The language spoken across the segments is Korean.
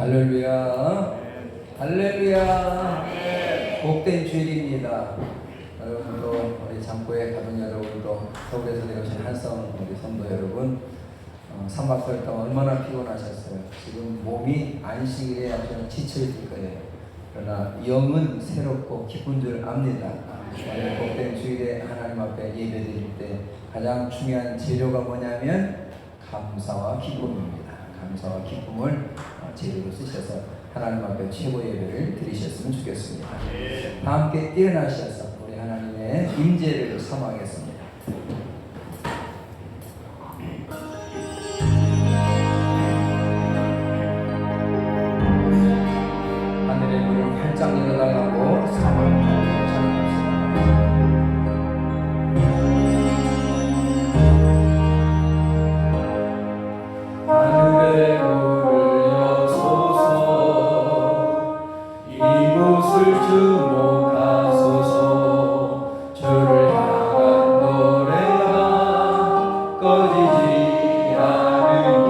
할렐루야. 할렐루야. 복된 주일입니다. 여러분도 우리 장고의 가족 여러분도 서울에서 내려오신 한성 우리 성도 여러분 3박 4일 동안 얼마나 피곤하셨어요. 지금 몸이 안식일에 아주 지쳐있을 거예요. 그러나 영은 새롭고 기쁜 줄 압니다. 오늘 복된 주일에 하나님 앞에 예배드릴 때 가장 중요한 재료가 뭐냐면 감사와 기쁨입니다. 감사와 기쁨을 재료로 쓰셔서 하나님 앞에 최고 예배를 드리셨으면 좋겠습니다. 다 함께 일어나셔서 우리 하나님의 임재를 사모하겠습니다. 하늘의 문을 활짝 열어달라고 사모합니다. 하늘의 문을 여소서 이곳을 주목하소서 주를 향한 노래가 꺼지지 않으니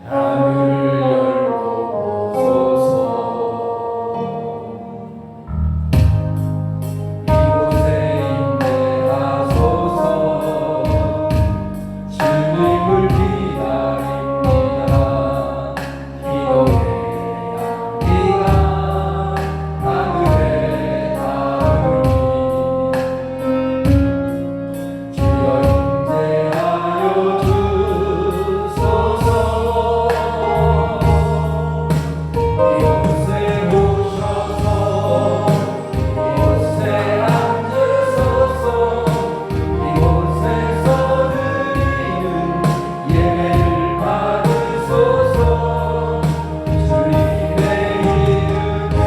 하늘을 열고 보소서 이곳에 임재하소서 주님을 기다립니다. 기도의 향기가 하늘에 닿으니 주여 임재하여 주소서. 이곳에 오셔서 이곳에 앉으소서. 이곳에서 드리는 예배를 받으소서. 주님의 이름에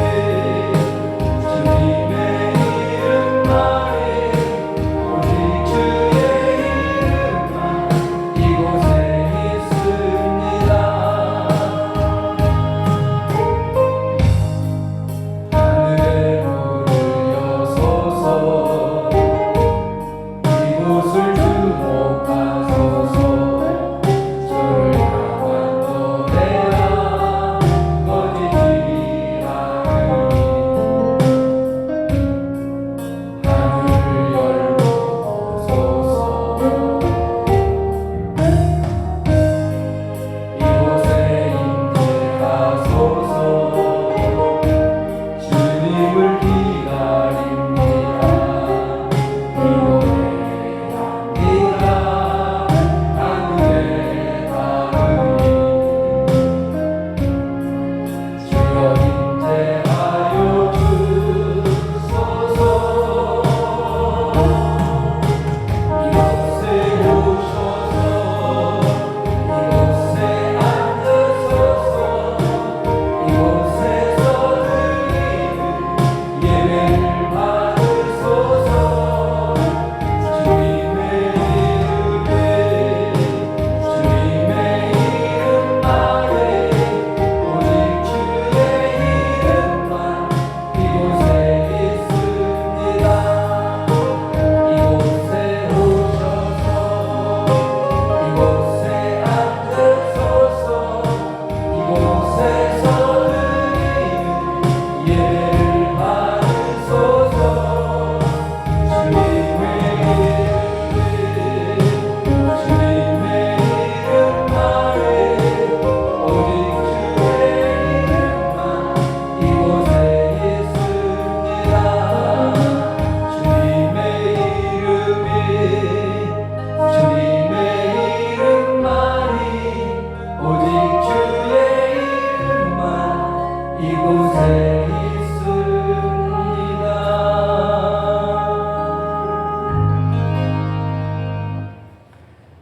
주님의 이름만에 오직 주의 이름만 이곳에 있습니다. 하늘의 문을 여소서 이곳을 주목하소서 주를 향한 노래가 꺼지지 않으니 하늘을 열고 보소서. 이곳에 임재하소서 주님을 기다립니다. 기도의 향기가 하늘에 닿으니 주여 임재하여 주소서. 이곳에 오셔서 이곳에 앉으소서. 이곳에서 드리는 예배를 받으소서. 주님의 이름에 주님의 이름만에 오직 주의 이름만 이곳에 있습니다. 이곳에 오셔서 이곳에 앉으소서. 이곳에서 드리는 예배를 받으소서. 주님의 이름에 주님의 이름만에 오직 주의 이름만 이곳에 있습니다. 주님의 이름에 주님의 이름만이 오직 주의 이름만 이곳에 있습니다.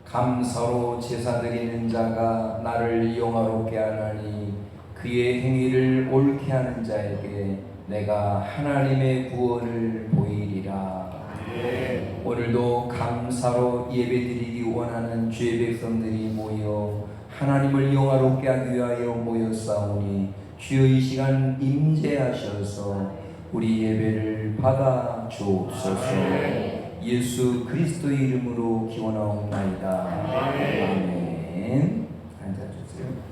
감사로 제사 드리는 자가 나를 영화롭게 하나니 그의 행위를 옳게 하는 자에게 내가 하나님의 구원을 보이리라. 오늘도 감사로 예배드리기 원하는 주의 백성들이 모여 하나님을 영화롭게 하기 위하여 모였사오니 주여 이 시간 임재하셔서 우리 예배를 받아 주옵소서. 예수 그리스도의 이름으로 기원하옵나이다. 아멘. 앉아주세요.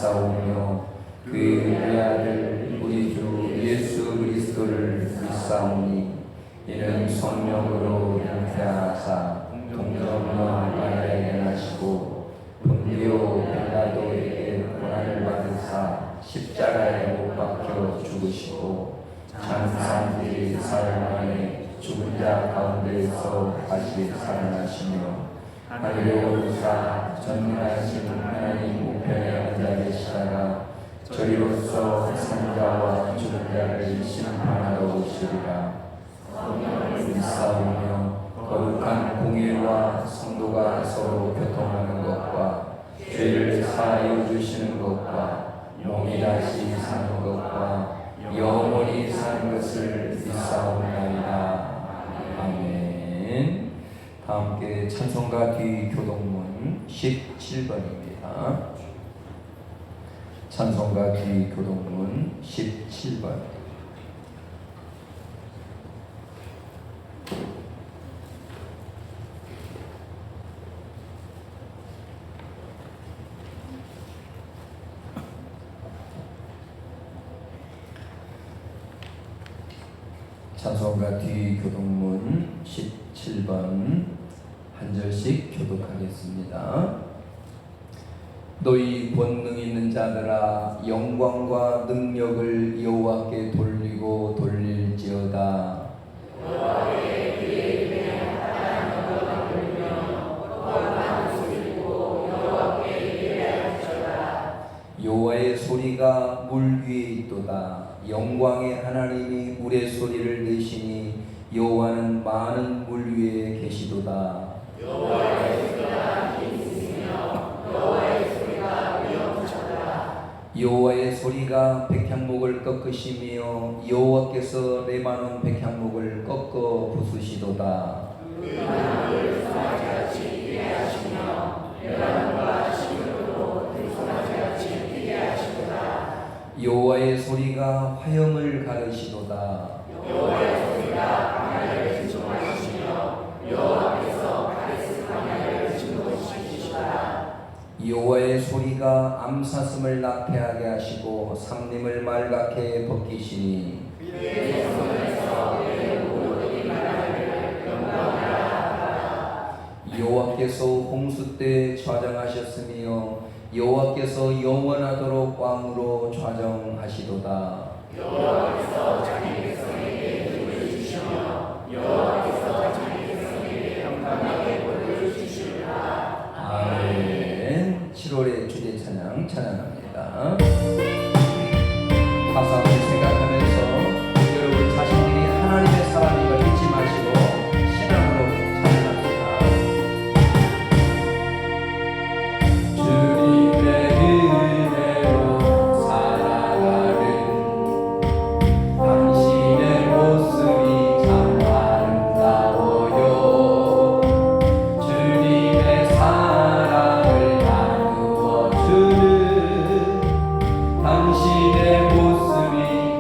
믿사오며 그의 외아들 우리 주 예수 그리스도를 믿사오니 이는 성령으로 잉태하사 동정녀 마리아에게 나시고 본디오 빌라도에게 고난을 받으사 십자가에 못 박혀 죽으시고 장사 뒤 사흘 만에 죽은 자 가운데에서 다시 살아나시며 하늘에 오르사 전능하신 하나님 우편에 앉아 계시다가 저리로서 산자와 죽은 자를 심판하러 오시리라. 믿사오며 거룩한 공의와 성도가 서로 교통하는 것과 죄를 사하여 주시는 것과 몸이 다시 사는 것과 영원히 사는 것을 믿사옵나이다. 아멘. 다 함께 찬송가 뒤 교동문 17번입니다. 찬송가 뒤 교동문 17번. 찬송가 뒤 교동문 17번 한 절씩 교독하겠습니다. 너희 권능 있는 자들아 영광과 능력을 여호와께 돌리고 돌릴지어다. 여호와의 그의 이름에 합당한 영광을 돌리며 또한 소리고 여호와께 예배할지어다. 여호와의 소리가 물 위에 있도다. 영광의 하나님이 물의 소리를 내시니 여호와는 많은 물 위에 계시도다. 여호와의 소리가 힘있으며 여호와의 소리가 위엄하도다. 여호와의 소리가 백향목을 꺾으시며 여호와께서 레바논 백향목을 꺾어 부수시도다. 그나무를 송아지같이 뛰게 하시며 레바논과 시그로 들송아지같이 뛰게 하시도다. 여호와의 소리가 화염을 가르시도다. 여호와의 소리가 광야를 진동하시며 여호와께서 가데스 광야를 진동시키시도다. 여호와의 소리가 암사슴을 낙태하게 하시고 삼림을 말갛게 벗기시니 그의 손에서 그의 모든 나라를 영광하라. 여호와께서 홍수 때 좌정하셨으며 여호와께서 영원하도록 왕으로 좌정하시도다. 여호와께서 자기 백성에게 복을 주시며 여호와께서 자기 백성에게 평강하게 복을 주시리라. 아멘. 7월의 주제 찬양 찬양합니다. 가사를 생각하면서 여러분 자신들이 하나님의 사람인 걸 잊지 마시고 신앙으로 찬양합니다. 주님의 은혜로 살아가는 당신의 모습이 참 아름다워요. 주님의 사랑을 나누어 주는 당신의 모습이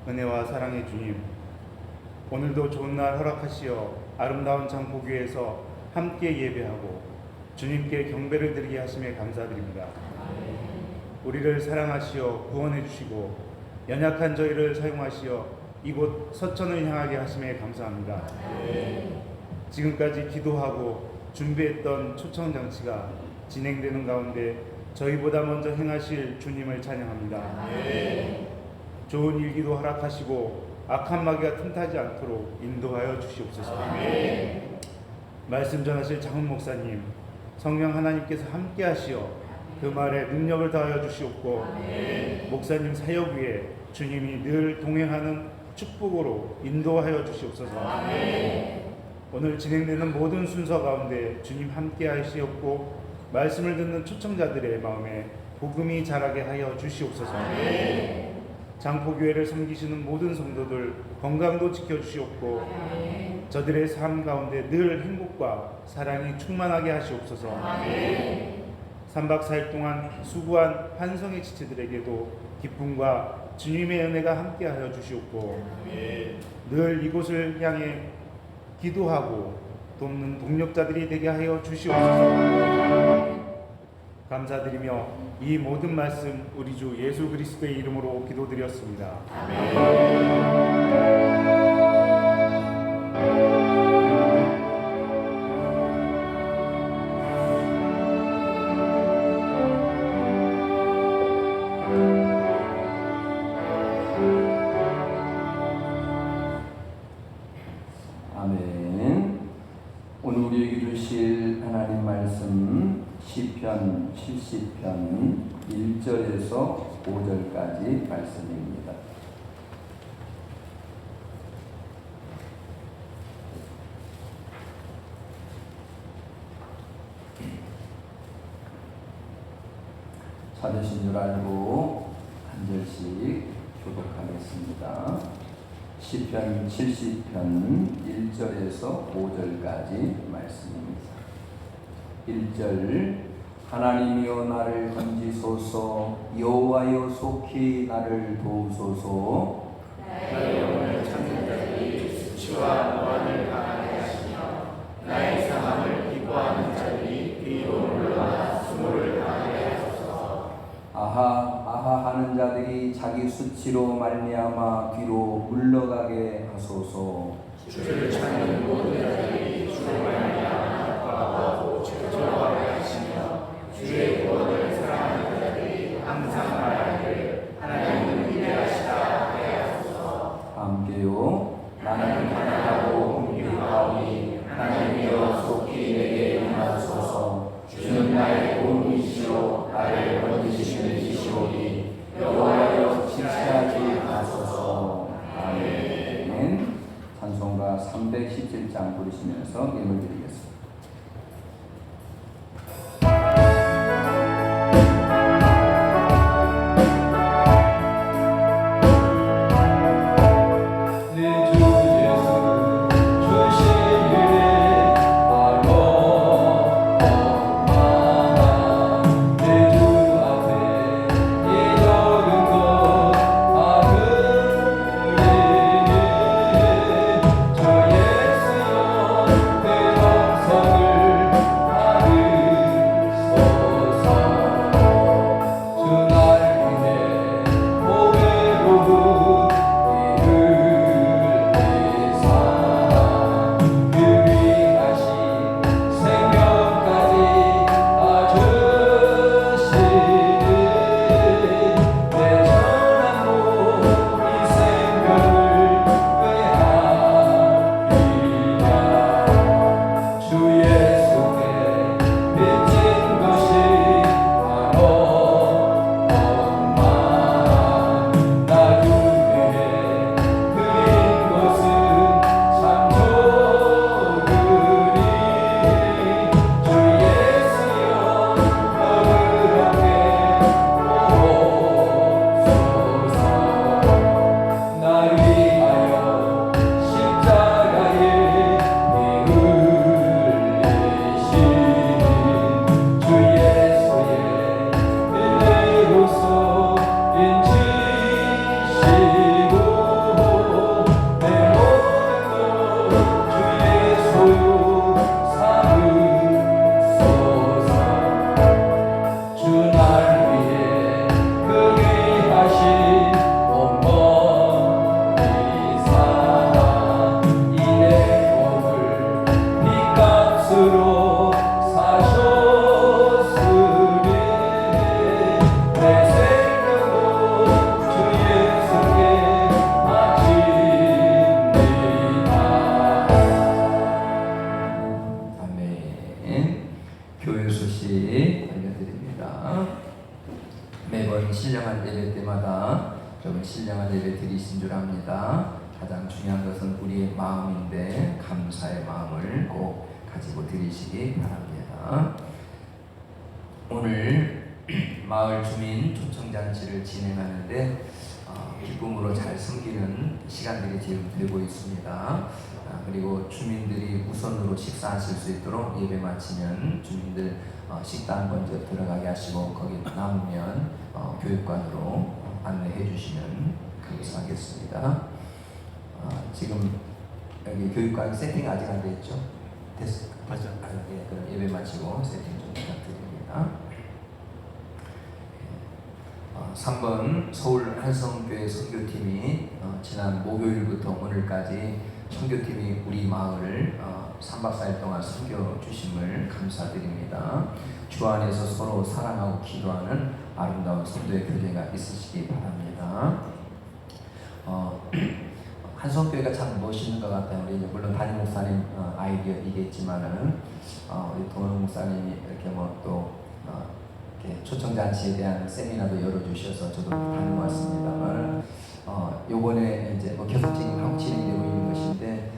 은혜와 사랑의 주님, 오늘도 좋은 날 허락하시어 아름다운 장포교회에서 함께 예배하고 주님께 경배를 드리게 하심에 감사드립니다. 우리를 사랑하시어 구원해 주시고 연약한 저희를 사용하시어 이곳 서천을 향하게 하심에 감사합니다. 지금까지 기도하고 준비했던 초청장치가 진행되는 가운데 저희보다 먼저 행하실 주님을 찬양합니다. 좋은 일기도 허락하시고 악한 마귀가 틈타지 않도록 인도하여 주시옵소서. 말씀 전하실 장훈 목사님, 성령 하나님께서 함께 하시어 그 말에 능력을 더하여 주시옵고 목사님 사역 위에 주님이 늘 동행하는 축복으로 인도하여 주시옵소서. 오늘 진행되는 모든 순서 가운데 주님 함께 하시옵고 말씀을 듣는 초청자들의 마음에 복음이 자라게 하여 주시옵소서. 장포교회를 섬기시는 모든 성도들 건강도 지켜주시옵고 저들의 삶 가운데 늘 행복과 사랑이 충만하게 하시옵소서. 3박 4일 동안 수고한 한성의 지체들에게도 기쁨과 주님의 은혜가 함께하여 주시옵고 늘 이곳을 향해 기도하고 돕는 동력자들이 되게 하여 주시옵소서. 감사드리며 이 모든 말씀 우리 주 예수 그리스도의 이름으로 기도드렸습니다. 아멘. 오늘 우리에게 주실 하나님 말씀 시편 70편 1절에서 5절까지 말씀입니다. 찾으신 줄 알고 한 절씩 교독하겠습니다. 시편 70편 1절에서 5절까지 말씀입니다. 1절 하나님이여 나를 건지소서 여호와여 속히 나를 도우소서 나의 영혼을 찾는 자들이 수치와 노안을 당하게 하시며 나의 상함을 기뻐하는 자들이 뒤로 물러나 수모를 당하게 하소서. 아하 하는 자들이 자기 수치로 말미암아 뒤로 물러가게 하소서. 주를 찾는 모든 자들이 주로 말미암아 기뻐하고 즐거워하게 하시며 주의 구원을 사랑하는 자들이 항상 말하기를 하나님은 위대하시다 하게 하소서. 함께요. 나는 가난하고 궁핍하오니 하나님이여 속히 내게 임하소서. 주는 나의 도움이시오 나를 건지시는 이시오니 여호와여 지체하지 마소서. 아멘. 찬송가 317장 부르시면서 예물 드리겠습니다. 저 예수여 매번 신령한 예배 때마다 여러분 신령한 예배 드리신 줄 압니다. 가장 중요한 것은 우리의 마음인데 감사의 마음을 꼭 가지고 드리시기 바랍니다. 오늘 마을 주민 초청잔치를 진행하는데 기쁨으로 잘 섬기는 시간들이 지금 되고 있습니다. 그리고 주민들이 우선으로 식사하실 수 있도록 예배 마치면 주민들 식당 먼저 들어가게 하시고 거기 남으면 교육관으로 안내해 주시면 감사하겠습니다. 지금 여기 교육관 세팅 아직 안 됐죠? 됐어요? 맞아. 예, 그럼 예배 마치고 세팅 좀 부탁드립니다. 3번 서울 한성교회 선교팀이 지난 목요일부터 오늘까지 선교팀이 우리 마을을 3박 4일 동안 섬겨주심을 감사드립니다. 주 안에서 서로 사랑하고 기도하는 아름다운 성도의 교제가 있으시기 바랍니다. 한성교회가 참 멋있는 것 같아요. 우리 물론 담임 목사님 아이디어이겠지만은 우리 동원 목사님이 이렇게 초청잔치에 대한 세미나도 열어주셔서 저도 다녀왔습니다만 요번에 이제 계속 지금 진행되고 있는 것인데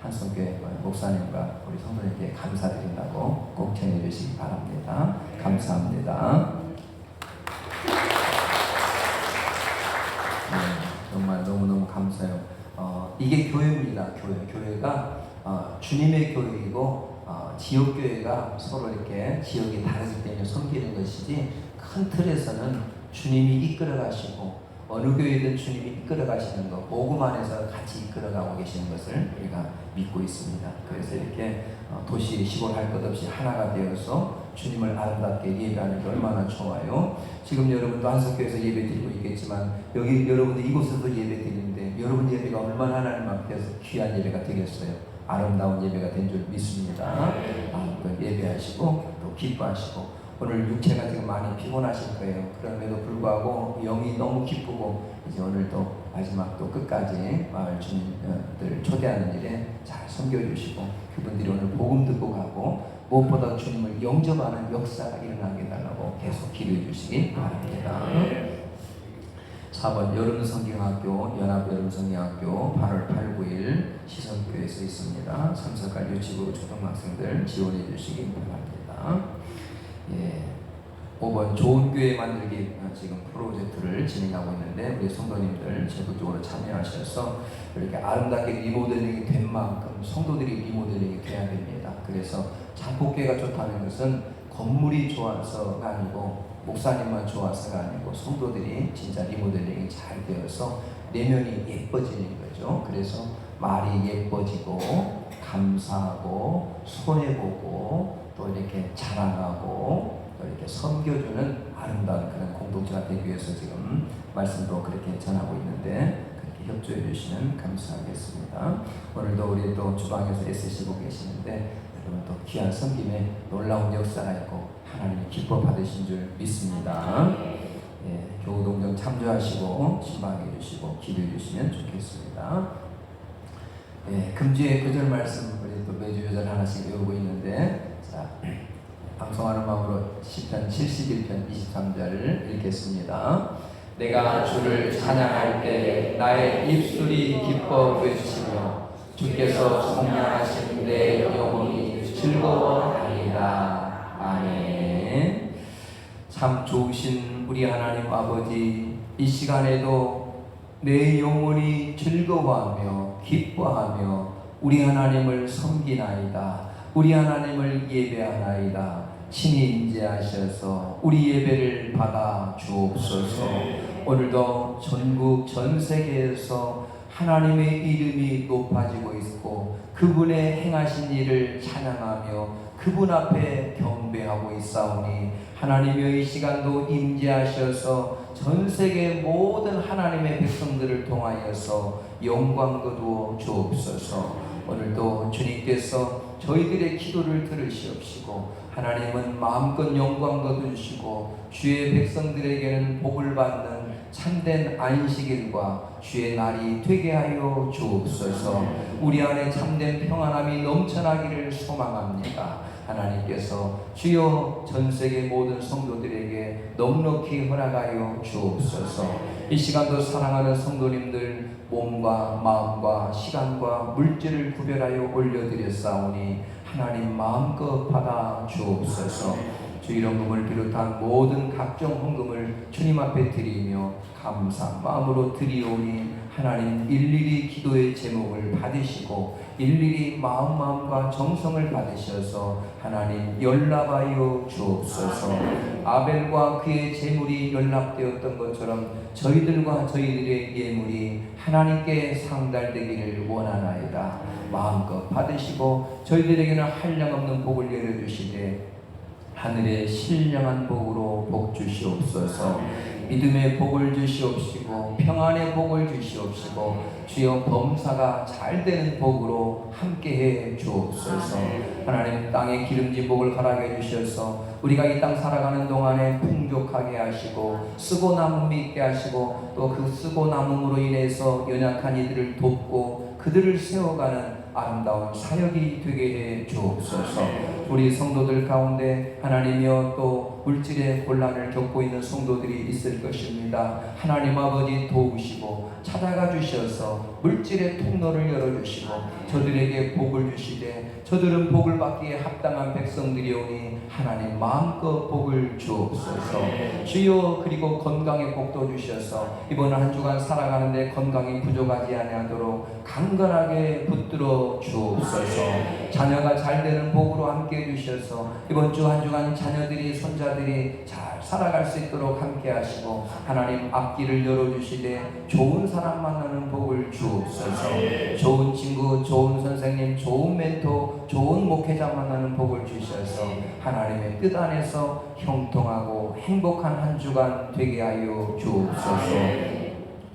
한성교회 목사님과 우리 성도님께 감사드린다고 꼭 전해주시기 바랍니다. 감사합니다. 정말 너무너무 감사해요. 이게 교회입니다. 교회가 주님의 교회이고 지역교회가 서로 이렇게 지역이 다르기 때문에 섬기는 것이지 큰 틀에서는 주님이 이끌어 가시고 어느 교회든 주님이 이끌어 가시는 것, 복음 안에서 같이 이끌어 가고 계시는 것을 우리가 믿고 있습니다. 그래서 이렇게 도시, 시골 할 것 없이 하나가 되어서 주님을 아름답게 예배하는 게 얼마나 좋아요. 지금 여러분도 한성교회에서 예배 드리고 있겠지만 여기 여러분들 이곳에서 예배 드리는데 여러분 예배가 얼마나 하나님 앞에서 귀한 예배가 되겠어요. 아름다운 예배가 된 줄 믿습니다. 예배하시고 또 기뻐하시고 오늘 육체가 지금 많이 피곤하실 거예요. 그럼에도 불구하고 영이 너무 기쁘고 이제 오늘도 마지막 또 끝까지 마을 주민들을 초대하는 일에 잘 섬겨주시고 그분들이 오늘 복음 듣고 가고 무엇보다 주님을 영접하는 역사가 일어나게 해달라고 계속 기도해 주시기 바랍니다. 4번 여름성경학교 연합여름성경학교 8월 8, 9일 시성교에서 있습니다. 참석할 유치부 초등학생들 지원해 주시기 바랍니다. 5번 좋은 교회 만들기 지금 프로젝트를 진행하고 있는데 우리 성도님들 적극적으로 참여하셔서 이렇게 아름답게 리모델링이 된 만큼 성도들이 리모델링이 돼야 됩니다. 그래서 장복교회가 좋다는 것은 건물이 좋아서가 아니고 목사님만 좋아서가 아니고 성도들이 진짜 리모델링이 잘 되어서 내면이 예뻐지는 거죠. 그래서 말이 예뻐지고 감사하고 손해보고 또 이렇게 자랑하고 또 이렇게 섬겨주는 아름다운 그런 공동체가 되기 위해서 지금 말씀도 그렇게 전하고 있는데 그렇게 협조해 주시면 감사하겠습니다. 오늘도 우리 또 주방에서 애쓰시고 계시는데 여러분 또 귀한 섬김에 놀라운 역사가 있고 하나님이 기뻐 받으신 줄 믿습니다. 교우동정 참조하시고 신방해 주시고 기도해 주시면 좋겠습니다. 금주의 구절 말씀 우리 또 매주 요절 하나씩 외우고 있는데 자 방송하는 마음으로 시편 71편 23절을 읽겠습니다. 내가 주를 찬양할 때 나의 입술이 기뻐 외치며 주께서 성량하신 내 영혼이 즐거워하리라. 아멘. 참 좋으신 우리 하나님 아버지, 이 시간에도 내 영혼이 즐거워하며 기뻐하며 우리 하나님을 섬기나이다. 우리 하나님을 예배하나이다. 친히 임재하셔서 우리 예배를 받아 주옵소서. 오늘도 전국 전 세계에서 하나님의 이름이 높아지고 있고 그분의 행하신 일을 찬양하며 그분 앞에 경배하고 있사오니 하나님의 이 시간도 임재하셔서 전 세계 모든 하나님의 백성들을 통하여서 영광 거두어 주옵소서. 오늘도 주님께서 저희들의 기도를 들으시옵시고 하나님은 마음껏 영광 거두시고 주의 백성들에게는 복을 받는 참된 안식일과 주의 날이 되게 하여 주옵소서. 우리 안에 참된 평안함이 넘쳐나기를 소망합니다. 하나님께서 주여 전 세계 모든 성도들에게 넉넉히 허락하여 주옵소서. 이 시간도 사랑하는 성도님들 몸과 마음과 시간과 물질을 구별하여 올려드렸사오니 하나님 마음껏 받아 주옵소서. 주 이런금을 비롯한 모든 각종 헌금을 주님 앞에 드리며 감사 마음으로 드리오니 하나님 일일이 기도의 제목을 받으시고 일일이 마음과 정성을 받으셔서 하나님 연락하여 주옵소서. 아벨과 그의 제물이 연락되었던 것처럼 저희들과 저희들의 예물이 하나님께 상달되기를 원하나이다. 마음껏 받으시고 저희들에게는 한량없는 복을 내려주시되 하늘의 신령한 복으로 복 주시옵소서. 믿음의 복을 주시옵시고 평안의 복을 주시옵시고 주여 범사가 잘 되는 복으로 함께해 주옵소서. 하나님 땅에 기름진 복을 허락해 주셔서 우리가 이 땅 살아가는 동안에 풍족하게 하시고 쓰고 남음이 있게 하시고 또 그 쓰고 남음으로 인해서 연약한 이들을 돕고 그들을 세워가는 아름다운 사역이 되게 해 주옵소서. 우리 성도들 가운데 하나님이여 또 물질의 곤란을 겪고 있는 성도들이 있을 것입니다. 하나님 아버지 도우시고 찾아가 주셔서 물질의 통로를 열어주시고 저들에게 복을 주시되 저들은 복을 받기에 합당한 백성들이오니 하나님 마음껏 복을 주옵소서. 주여 그리고 건강의 복도 주셔서 이번 한 주간 살아가는데 건강이 부족하지 아니하도록 강건하게 붙들어 주옵소서. 자녀가 잘 되는 복으로 함께 해주셔서 이번 주 한 주간 자녀들이 손자들이 잘 살아갈 수 있도록 함께 하시고 하나님 앞길을 열어주시되 좋은 사람 만나는 복을 주옵소서. 좋은 친구, 좋은 선생님, 좋은 멘토, 좋은 목회자 만나는 복을 주셔서 하나님의 뜻 안에서 형통하고 행복한 한 주간 되게 하여 주옵소서.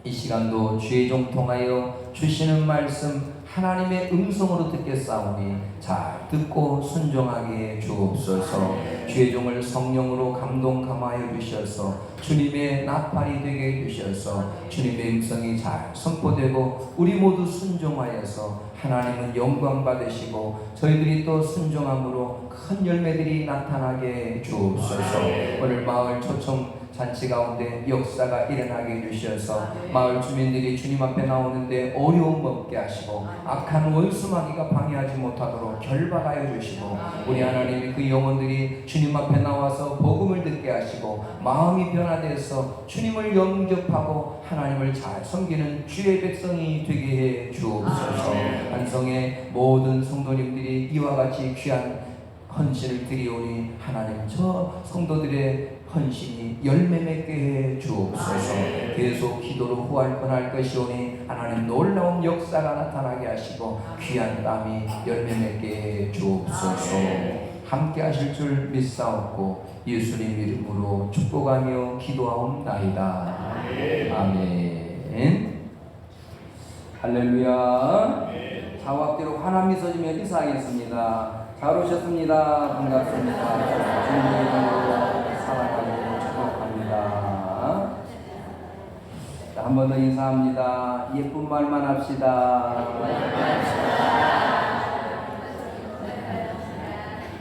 이 시간도 주의 종 통하여 주시는 말씀 하나님의 음성으로 듣겠사오니 잘 듣고 순종하게 주옵소서. 주의 종을 성령으로 감동 감화해 주셔서 주님의 나팔이 되게 해주셔서 주님의 음성이 잘 선포되고 우리 모두 순종하여서 하나님은 영광 받으시고 저희들이 또 순종함으로 큰 열매들이 나타나게 주옵소서. 오늘 마을 초청 잔치 가운데 역사가 일어나게 해주셔서 마을 주민들이 주님 앞에 나오는데 어려움 없게 하시고 악한 원수마귀가 방해하지 못하도록 결박하여 주시고 우리 하나님이 그 영혼들이 주님 앞에 나와서 복음을 듣게 하시고 마음이 변화되어서 주님을 영접하고 하나님을 잘 섬기는 주의 백성이 되게 해 주옵소서. 한성의 모든 성도님들이 이와 같이 귀한 헌신을 드리오니 하나님 저 성도들의 헌신이 열매 맺게 해 주옵소서. 계속 기도로 후할 것이오니 하나님 놀라운 역사가 나타나게 하시고 귀한 땀이 열매 맺게 해 주옵소서. 함께 하실 줄 믿사옵고 예수님 이름으로 축복하며 기도하옵나이다. 아멘. 할렐루야. 자wak대로 환한 미소 지며 인사하겠습니다. 잘 오셨습니다. 반갑습니다. 주님의 이름으로 사랑하고 축복합니다. 한 번 더 인사합니다. 예쁜 말만 합시다.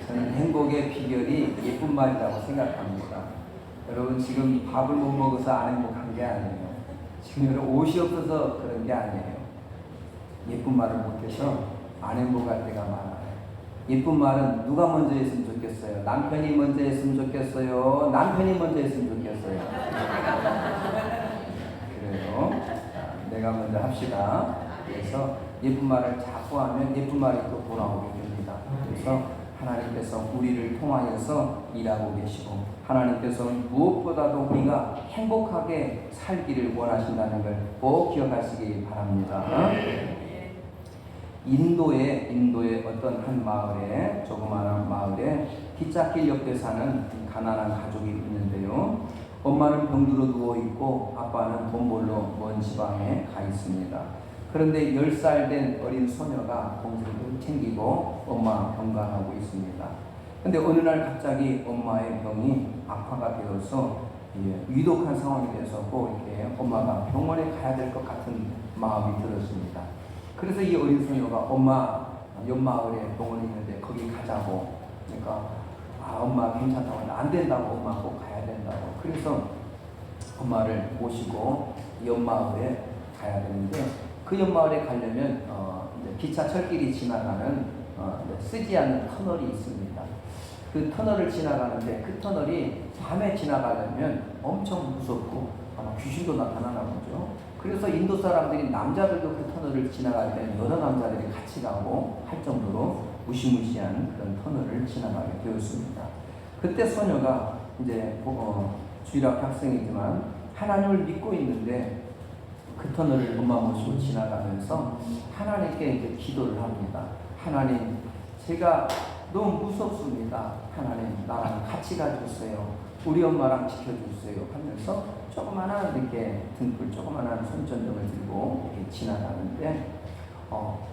저는 행복의 비결이 예쁜 말이라고 생각합니다. 여러분 지금 밥을 못 먹어서 안 행복한 게 아니에요. 지금 여러분 옷이 없어서 그런 게 아니에요. 예쁜 말을 못해서 안 행복할 때가 많아요. 예쁜 말은 누가 먼저 했으면 좋겠어요? 남편이 먼저 했으면 좋겠어요? 남편이 먼저 했으면 좋겠어요? 그래요. 내가 먼저 합시다. 그래서 예쁜 말을 자꾸 하면 예쁜 말이 또 돌아오게 됩니다. 그래서 하나님께서 우리를 통하여서 일하고 계시고 하나님께서 무엇보다도 우리가 행복하게 살기를 원하신다는 걸 꼭 기억하시기 바랍니다. 인도의 어떤 한 마을에, 조그마한 마을에 기찻길 옆에 사는 가난한 가족이 있는데요. 엄마는 병들어 누워 있고 아빠는 돈 벌러 먼 지방에 가 있습니다. 그런데 10살 된 어린 소녀가 동생을 챙기고 엄마 병간하고 있습니다. 근데 어느 날 갑자기 엄마의 병이 악화가 되어서 위독한 상황이 돼서 꼭 이렇게 엄마가 병원에 가야 될 것 같은 마음이 들었습니다. 그래서 이 어린 소녀가 엄마 옆 마을에 병원이 있는데 거기 가자고. 그러니까 엄마 괜찮다고. 안 된다고. 엄마 꼭 가야 된다고. 그래서 엄마를 모시고 옆 마을에 가야 되는데 그 옆 마을에 가려면 이제 기차 철길이 지나가는 쓰지 않는 터널이 있습니다. 그 터널을 지나가는데 그 터널이 밤에 지나가려면 엄청 무섭고 아마 귀신도 나타나나 보죠. 그래서 인도 사람들이 남자들도 그 터널을 지나갈 때는 여러 남자들이 같이 가고 할 정도로 무시무시한 그런 터널을 지나가게 되었습니다. 그때 소녀가 이제 주일학 학생이지만 하나님을 믿고 있는데 그 터널을 엄마 모시고 지나가면서 하나님께 이제 기도를 합니다. 하나님, 제가 너무 무섭습니다. 하나님, 나랑 같이 가주세요. 우리 엄마랑 지켜주세요. 하면서 조그만한 이렇게 등불, 조그만한 손전등을 들고 이렇게 지나가는데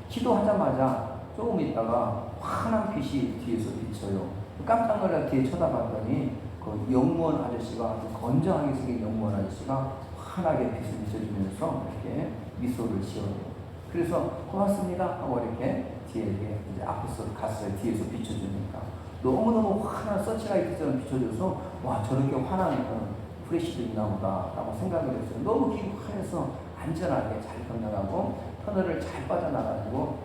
기도하자마자 조금 있다가 환한 빛이 뒤에서 비쳐요. 깜짝 놀라 뒤에 쳐다봤더니 그 영무원 아저씨가 아주 건장하게 생긴 영무원 아저씨가 환하게 빛을 비춰주면서 이렇게 미소를 지어요. 그래서 고맙습니다 하고 이렇게 뒤에 이제 앞에서 갔어요. 뒤에서 비춰주니까 너무너무 환한 서치라이트처럼 비춰줘서 와, 저렇게 환한 프레시도 있나 보다 라고 생각을 했어요. 너무 길이 환해서 안전하게 잘 건너가고 터널을 잘 빠져나가지고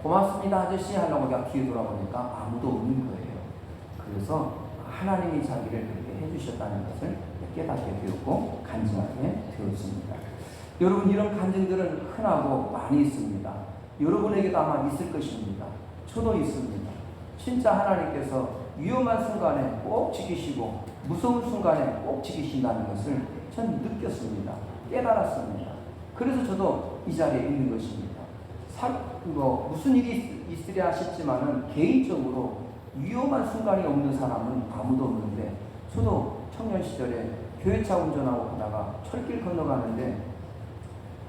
고맙습니다 아저씨 하려고 내가 뒤에 돌아보니까 아무도 없는 거예요. 그래서 하나님이 자기를 그렇게 해주셨다는 것을 깨닫게 되었고 간증하게 되었습니다. 여러분, 이런 간증들은 흔하고 많이 있습니다. 여러분에게도 아마 있을 것입니다. 저도 있습니다. 진짜 하나님께서 위험한 순간에 꼭 지키시고 무서운 순간에 꼭 지키신다는 것을 전 느꼈습니다. 깨달았습니다. 그래서 저도 이 자리에 있는 것입니다. 무슨 일이 있으랴 싶지만은 개인적으로 위험한 순간이 없는 사람은 아무도 없는데 저도 청년 시절에 교회차 운전하고 가다가 철길 건너가는데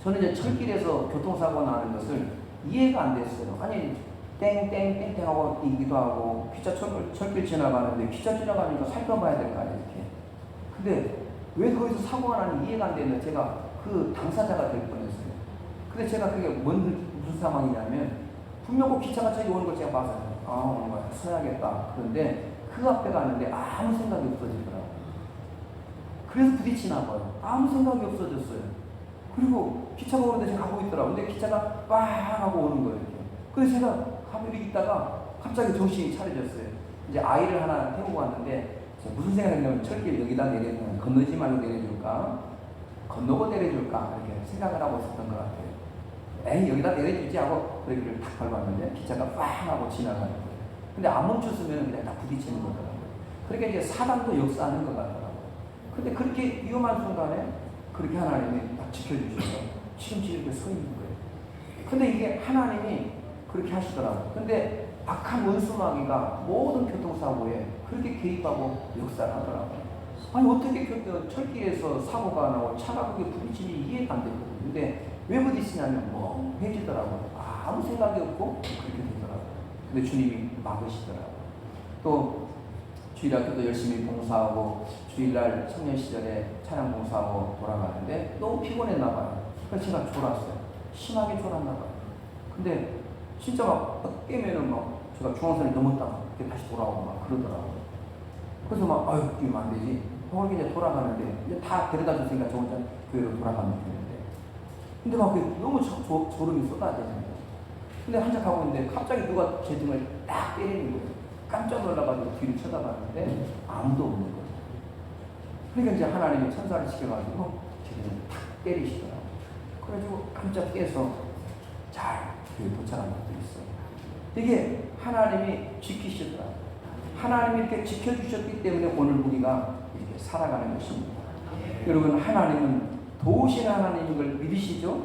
저는 이제 철길에서 교통사고 나는 것을 이해가 안 됐어요. 아니 땡땡땡땡 하고 이기도 하고 기차 철길 지나가는데 기차 지나가니까 살펴봐야 될 거 아니에요. 이렇게. 근데 왜 거기서 사고가 나는지 이해가 안 되는데 제가 그 당사자가 될 뻔했어요. 근데 제가 그게 무슨 상황이냐면 분명 그 기차가 저기 오는 걸 제가 봐서 뭔가 서야겠다. 그런데 그 앞에 가는데 아무 생각이 없어지더라고요. 그래서 부딪히나 봐요. 아무 생각이 없어졌어요. 그리고 기차가 오는데 제가 가고 있더라고요. 근데 기차가 빵 하고 오는 거예요. 이렇게. 그래서 제가 가만히 있다가 갑자기 정신이 차려졌어요. 이제 아이를 하나 태우고 왔는데 무슨 생각했냐면 철길 여기다 내리면 건너지 말고 내려줄까? 건너고 내려줄까? 이렇게 생각을 하고 있었던 것 같아요. 에이, 여기다 내려주지 하고 브레이크를 탁 밟았는데 기차가 빵 하고 지나가는 거예요. 근데 안 멈췄으면 그냥 다 부딪히는 거더라고요. 그러니까 이제 사람도 역사하는 것 같더라고요. 근데 그렇게 위험한 순간에 그렇게 하나님이 딱 지켜주셔서 지금씩 이렇게 서 있는 거예요. 근데 이게 하나님이 그렇게 하시더라고요. 근데 악한 원수마귀가 모든 교통사고에 그렇게 개입하고 역사를 하더라고요. 아니, 어떻게 철길에서 사고가 나고 차가 그게 부딪히니 이해가 안 되거든요. 근데 왜 부딪히냐면 멍해지더라고요. 아무 생각이 없고 그렇게 되더라고요. 근데 주님이 막으시더라고요. 또 주일학교도 열심히 봉사하고 주일날 청년 시절에 찬양 봉사하고 돌아가는데 너무 피곤했나 봐요. 그래서 제가 졸았어요. 심하게 졸았나 봐요. 근데 진짜 막 깨면은 막 제가 중앙선을 넘었다가 다시 돌아오고 막 그러더라고요. 그래서 막 아유, 이러면 안 되지. 거기 이제 돌아가는데 이제 다 데려다 줬으니까 저 혼자 교회로 돌아가면 되는데. 근데 막 너무 졸음이 쏟아지는 거예요. 근데 한참 가고 있는데 갑자기 누가 제 등을 딱 때리는 거예요. 깜짝 놀라가지고 뒤를 쳐다봤는데 아무도 없는 거예요. 그러니까 이제 하나님이 천사를 시켜가지고 제 등을 탁 때리시더라고요. 그래가지고 깜짝 깨서 잘 교회 도착한 것도 있어요. 이게 하나님이 지키시더라고요. 하나님이 이렇게 지켜주셨기 때문에 오늘 우리가 이렇게 살아가는 것입니다. 여러분, 하나님은 도우신 하나님인 걸 믿으시죠?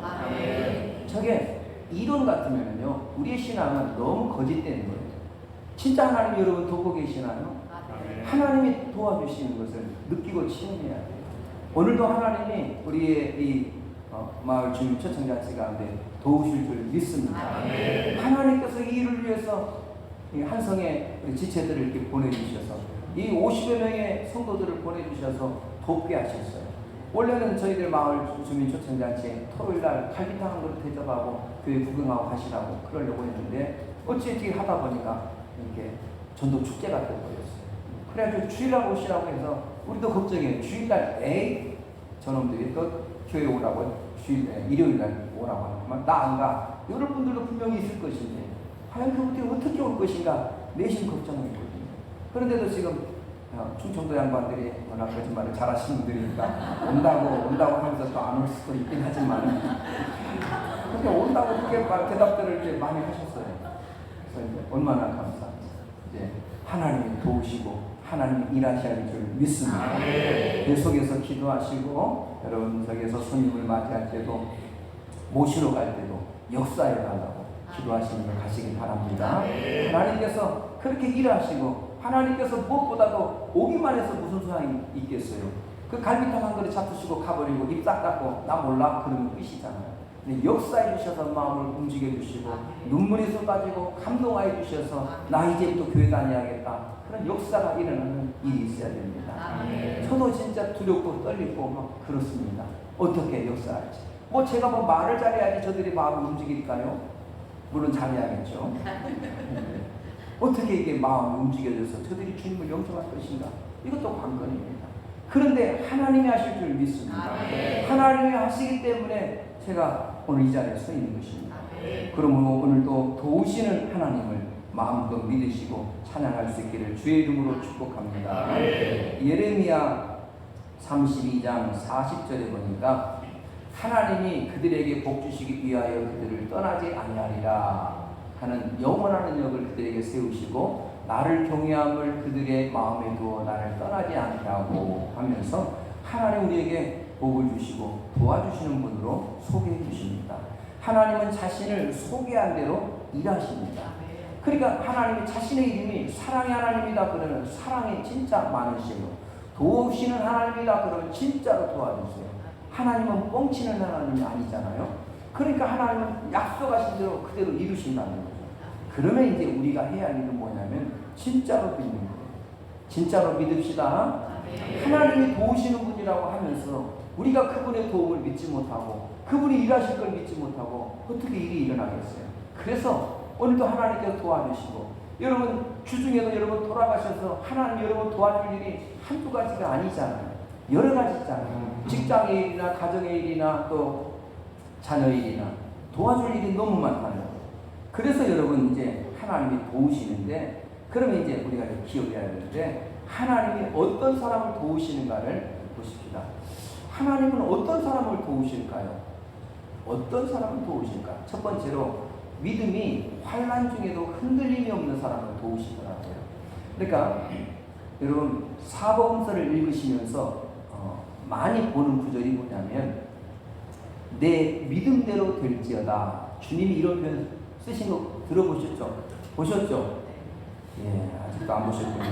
저게 이론 같으면요, 우리의 신앙은 너무 거짓되는 거예요. 진짜 하나님 여러분 돕고 계시나요? 하나님이 도와주시는 것을 느끼고 체험해야 돼요. 오늘도 하나님이 우리의 이 마을 주민 초청자치 가운데 도우실 줄 믿습니다. 하나님께서 이 일을 위해서 이 한성의 지체들을 이렇게 보내주셔서 이 50여 명의 성도들을 보내주셔서 돕게 하셨어요. 원래는 저희들 마을 주민 초청자치에 토요일날 갈비탕 한 그릇 대접하고 교회 구경하고 가시라고 그러려고 했는데 어찌어찌 하다 보니까 이렇게 전도 축제가 되어버렸어요. 그래가지고 주일날 오시라고 해서 우리도 걱정해요. 주일날 저놈들이 또 교회 오라고 일요일날 오라고 하면 나 안 가. 여러분들도 분명히 있을 것인데 과연 그분들이 어떻게 올 것인가 내심 걱정했거든요. 그런데도 지금 충청도 양반들이 워낙 거짓말을 잘하시는 분들이니까 온다고 하면서 또 안 올 수도 있긴 하지만 근데 온다고 그렇게 대답들을 이렇게 많이 하셨어요. 그래서 이제 얼마나 감사한지 이제 하나님이 도우시고 하나님이 일하셔야 할 줄 믿습니다. 계속해서 기도하시고 여러분 저기에서 손님을 맞이할 때도 모시러 갈 때도 역사해 달라고 기도하시는 걸 가시길 바랍니다. 하나님께서 그렇게 일하시고 하나님께서 무엇보다도 오기만 해서 무슨 소용이 있겠어요. 그 갈비탕 한 그릇 잡수시고 가버리고 입 딱 닫고 나 몰라 그러면 끝이잖아요. 근데 역사해 주셔서 마음을 움직여 주시고 눈물이 쏟아지고 감동하여 주셔서 나 이제부터 교회 다녀야겠다 그런 역사가 일어나는 일이 있어야 됩니다. 저도 진짜 두렵고 떨리고 막 그렇습니다. 어떻게 역사할지 뭐 제가 뭐 말을 잘해야지 저들이 마음을 움직일까요? 물론 잘해야겠죠. 어떻게 이게 마음을 움직여져서 저들이 주님을 영접할 것인가? 이것도 관건입니다. 그런데 하나님이 하실 줄 믿습니다. 하나님이 하시기 때문에 제가 오늘 이 자리에 서 있는 것입니다. 그러므로 오늘도 도우시는 하나님을 마음껏 믿으시고 찬양할 수 있기를 주의 이름으로 축복합니다. 예레미야 32장 40절에 보니까 하나님이 그들에게 복 주시기 위하여 그들을 떠나지 아니하리라 하는 영원한 은역을 그들에게 세우시고 나를 경외함을 그들의 마음에 두어 나를 떠나지 아니하고 하면서 하나님 우리에게 복을 주시고 도와주시는 분으로 소개해 주십니다. 하나님은 자신을 소개한 대로 일하십니다. 그러니까 하나님이 자신의 이름이 사랑의 하나님이다 그러면 사랑이 진짜 많으시고 도우시는 하나님이다 그러면 진짜로 도와주세요. 하나님은 뻥치는 하나님이 아니잖아요. 그러니까 하나님은 약속하신 대로 그대로 이루신다는 거죠. 그러면 이제 우리가 해야 할 일은 뭐냐면 진짜로 믿는 거예요. 진짜로 믿읍시다. 하나님이 도우시는 분이라고 하면서 우리가 그분의 도움을 믿지 못하고 그분이 일하실 걸 믿지 못하고 어떻게 일이 일어나겠어요. 그래서 오늘도 하나님께서 도와주시고 여러분 주중에도 여러분 돌아가셔서 하나님 여러분 도와줄 일이 한두 가지가 아니잖아요. 여러 가지 있잖아요. 직장의 일이나 가정의 일이나 또 자녀의 일이나 도와줄 일이 너무 많아요. 그래서 여러분 이제 하나님이 도우시는데 그러면 이제 우리가 기억해야 되는데 하나님이 어떤 사람을 도우시는가를 보십시다. 하나님은 어떤 사람을 도우실까요? 어떤 사람을 도우실까? 첫 번째로 믿음이 환난 중에도 흔들림이 없는 사람을 도우시더라고요. 그러니까 여러분 사복음서를 읽으시면서 많이 보는 구절이 뭐냐면 내 믿음대로 될지어다. 주님이 이런 표현 쓰신 거 들어보셨죠? 보셨죠? 예, 아직도 안 보셨군요.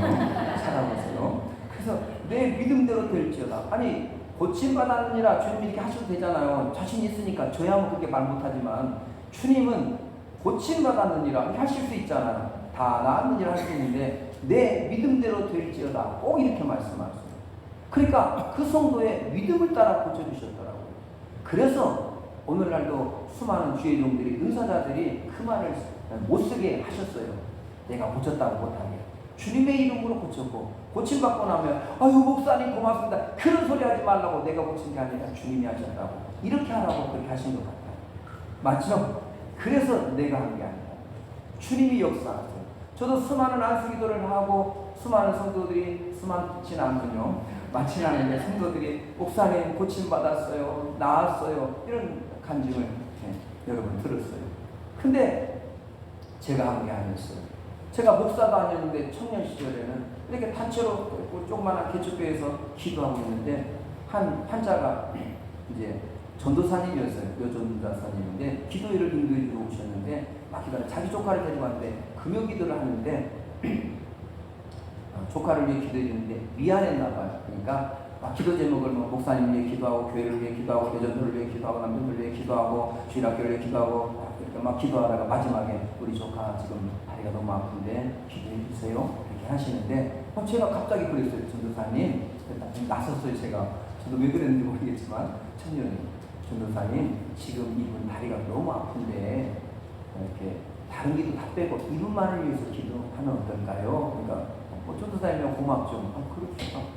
찾아보세요. 그래서 내 믿음대로 될지어다. 아니 고침받았느니라 주님이 이렇게 하셔도 되잖아요. 자신 있으니까 저야 뭐 그렇게 말 못하지만 주님은 고침받았느니라 이렇게 하실 수 있잖아요. 다 나았느니라 할 수 있는데 내 믿음대로 될지어다 꼭 이렇게 말씀하세요. 그러니까 그 성도의 믿음을 따라 고쳐주셨더라고요. 그래서 오늘날도 수많은 주의 종들이 은사자들이 그 말을 못 쓰게 하셨어요. 내가 고쳤다고 못하게. 주님의 이름으로 고쳤고 고침받고 나면 아유 목사님 고맙습니다. 그런 소리 하지 말라고 내가 고친 게 아니라 주님이 하셨다고 이렇게 하라고 그렇게 하신 것 같아요. 맞죠? 그래서 내가 한 게 아니라 주님이 역사하세요. 저도 수많은 안수기도를 하고 수많은 성도들이 수많지는 않군요. 많지는 않은데 성도들이 목사님 고침받았어요. 나았어요. 이런 간증을 여러분 들었어요. 근데 제가 한 게 아니었어요. 제가 목사도 아니었는데 청년 시절에는 이렇게 단체로 조그마한 개척교회에서 기도하고 있는데 한 환자가 이제 전도사님이었어요. 여전도사님인데 기도회를 인도해 주러 오셨는데 막 기다려 자기 조카를 데리고 왔는데 금요 기도를 하는데 조카를 위해 기도해 주는데 미안했나 봐요. 그러니까 막 기도 제목을 뭐 목사님 위해 기도하고 교회를 위해 기도하고 교전도를 위해 기도하고 남편들 위해 기도하고 주일학교를 위해 기도하고 막 기도하다가 마지막에 우리 조카 지금 다리가 너무 아픈데 기도해 주세요 이렇게 하시는데 제가 갑자기 그랬어요. 전도사님 나섰어요. 제가 저도 왜 그랬는지 모르겠지만 전도사님 지금 이분 다리가 너무 아픈데 이렇게 다른 기도 다 빼고 이분만을 위해서 기도하면 어떨까요? 그러니까 전도사님이 고맙죠. 그렇죠.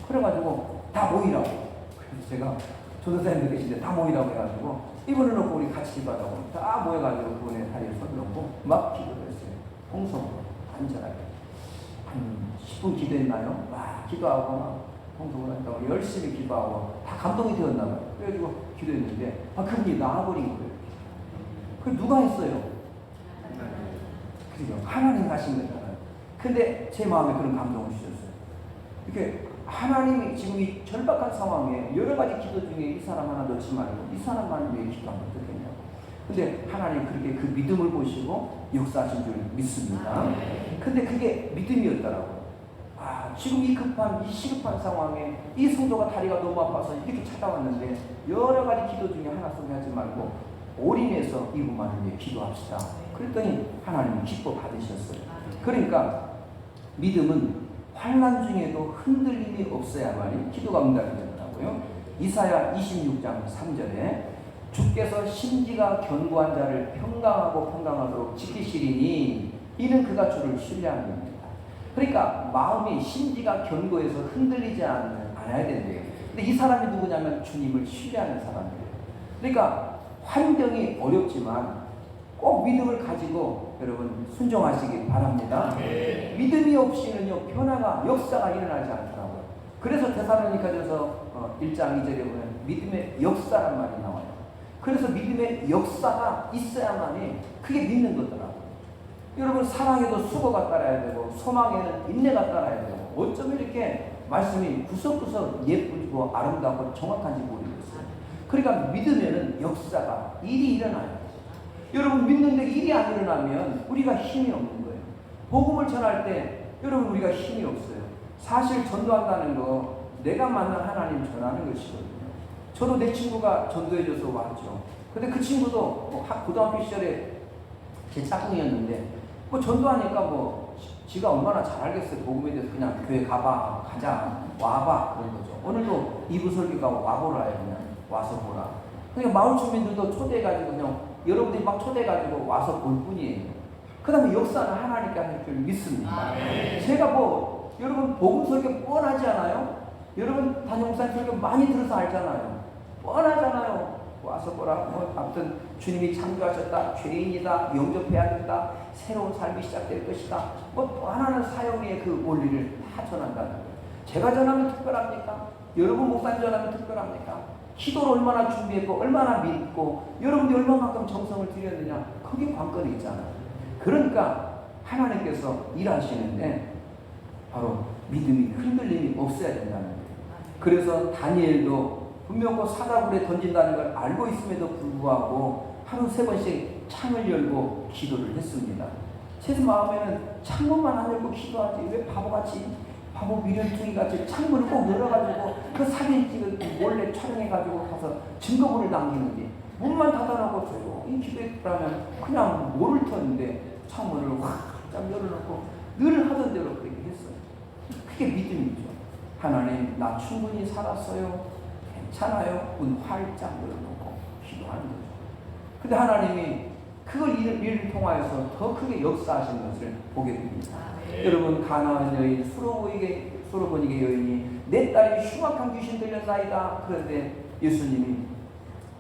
그래가지고 다 모이라고. 그래서 제가 전도사님들 계신데 다 모이라고 해가지고 이분을 놓고 우리 같이 기도하자고 다 모여가지고 그분의 다리에 손 놓고 막 기도를 했어요. 홍성으로 간절하게 한 10분 기도했나요? 막 기도하고 막 홍성을 한다고 열심히 기도하고 다 감동이 되었나 봐요. 그래가지고 기도했는데 그분이 나와버린 거예요. 그 누가 했어요? 그죠? 하나님 하신 거잖아요. 근데 제 마음에 그런 감동을 주셨어요. 이렇게 하나님이 지금 이 절박한 상황에 여러 가지 기도 중에 이 사람 하나 넣지 말고 이 사람만 위해 기도하면 어떻겠냐고. 근데 하나님 그렇게 그 믿음을 보시고 역사하신 줄 믿습니다. 근데 그게 믿음이었더라고요. 지금 이 시급한 상황에 이 성도가 다리가 너무 아파서 이렇게 찾아왔는데 여러 가지 기도 중에 하나 소개하지 말고 올인해서 이분만을 위해 기도합시다. 그랬더니 하나님이 기뻐 받으셨어요. 그러니까 믿음은 환난 중에도 흔들림이 없어야만이 기도가 응답이 되더라고요. 이사야 26장 3절에 주께서 심지가 견고한 자를 평강하도록 지키시리니 이는 그가 주를 신뢰합니다. 그러니까 마음이 심지가 견고해서 흔들리지 않아야 된대요. 근데 이 사람이 누구냐면 주님을 신뢰하는 사람이에요. 그러니까 환경이 어렵지만 꼭 믿음을 가지고 여러분 순종하시기 바랍니다. 믿음이 없이는요 변화가 역사가 일어나지 않더라고요. 그래서 데살로니가전서 1장 2절에 보면 믿음의 역사란 말이 나와요. 그래서 믿음의 역사가 있어야만이 그게 믿는 거더라고요. 여러분 사랑에도 수고가 따라야 되고 소망에는 인내가 따라야 되고 어쩜 이렇게 말씀이 구석구석 예쁘고 아름답고 정확한지 모르겠어요. 그러니까 믿으면은 역사가 일이 일어나요. 여러분 믿는데 일이 안 일어나면 우리가 힘이 없는 거예요. 복음을 전할 때 여러분 우리가 힘이 없어요. 사실 전도한다는 거 내가 만난 하나님 전하는 것이거든요. 저도 내 친구가 전도해줘서 왔죠. 근데 그 친구도 고등학교 시절에 제 짝꿍이었는데 전도하니까 지가 얼마나 잘 알겠어요. 복음에 대해서 그냥 교회 가자 와봐 그런 거죠. 오늘도 이부 설교가 와보라 해요. 그냥 와서 보라. 그냥 마을 주민들도 초대해가지고 그냥 여러분들이 막 초대해가지고 와서 볼 뿐이에요. 그 다음에 역사는 하나님께 하실 줄 믿습니다. 제가 여러분 복음 설교 뻔하지 않아요? 여러분 단용산 설교 많이 들어서 알잖아요. 뻔하잖아요. 와서 보라. 아무튼 주님이 창조하셨다. 죄인이다. 영접해야 된다. 새로운 삶이 시작될 것이다. 뻔한 사역의 그 원리를 다 전한다는 거예요. 제가 전하면 특별합니까? 여러분 목사님 전하면 특별합니까? 기도를 얼마나 준비했고 얼마나 믿고 여러분들이 얼마만큼 정성을 들였느냐 그게 관건이 있잖아요. 그러니까 하나님께서 일하시는데 바로 믿음이 흔들림이 없어야 된다는 거예요. 그래서 다니엘도 분명 사자굴에 던진다는 걸 알고 있음에도 불구하고 하루 3번씩 창을 열고 기도를 했습니다. 제 마음에는 창문만 안 열고 기도하지 왜 바보같이 바보 미련퉁이같이 창문을 꼭 열어가지고 그 사진 찍을 몰래 촬영해가지고 가서 증거물을 남기는지 문만 닫아놓고 조용히 기도했다면 그냥 뭐를 켰는데 창문을 확 열어놓고 늘 하던 대로 그렇게 했어요. 그게 믿음이죠. 하나님 나 충분히 살았어요. 괜찮아요. 문 활짝 열어놓고 기도하는 거죠. 근데 하나님이 그걸 일을 통하여서 더 크게 역사하시는 것을 보게 됩니다. 여러분 가나안 여인 수로보니게 여인이 내 딸이 흉악한 귀신 들렸나이다. 그런데 예수님이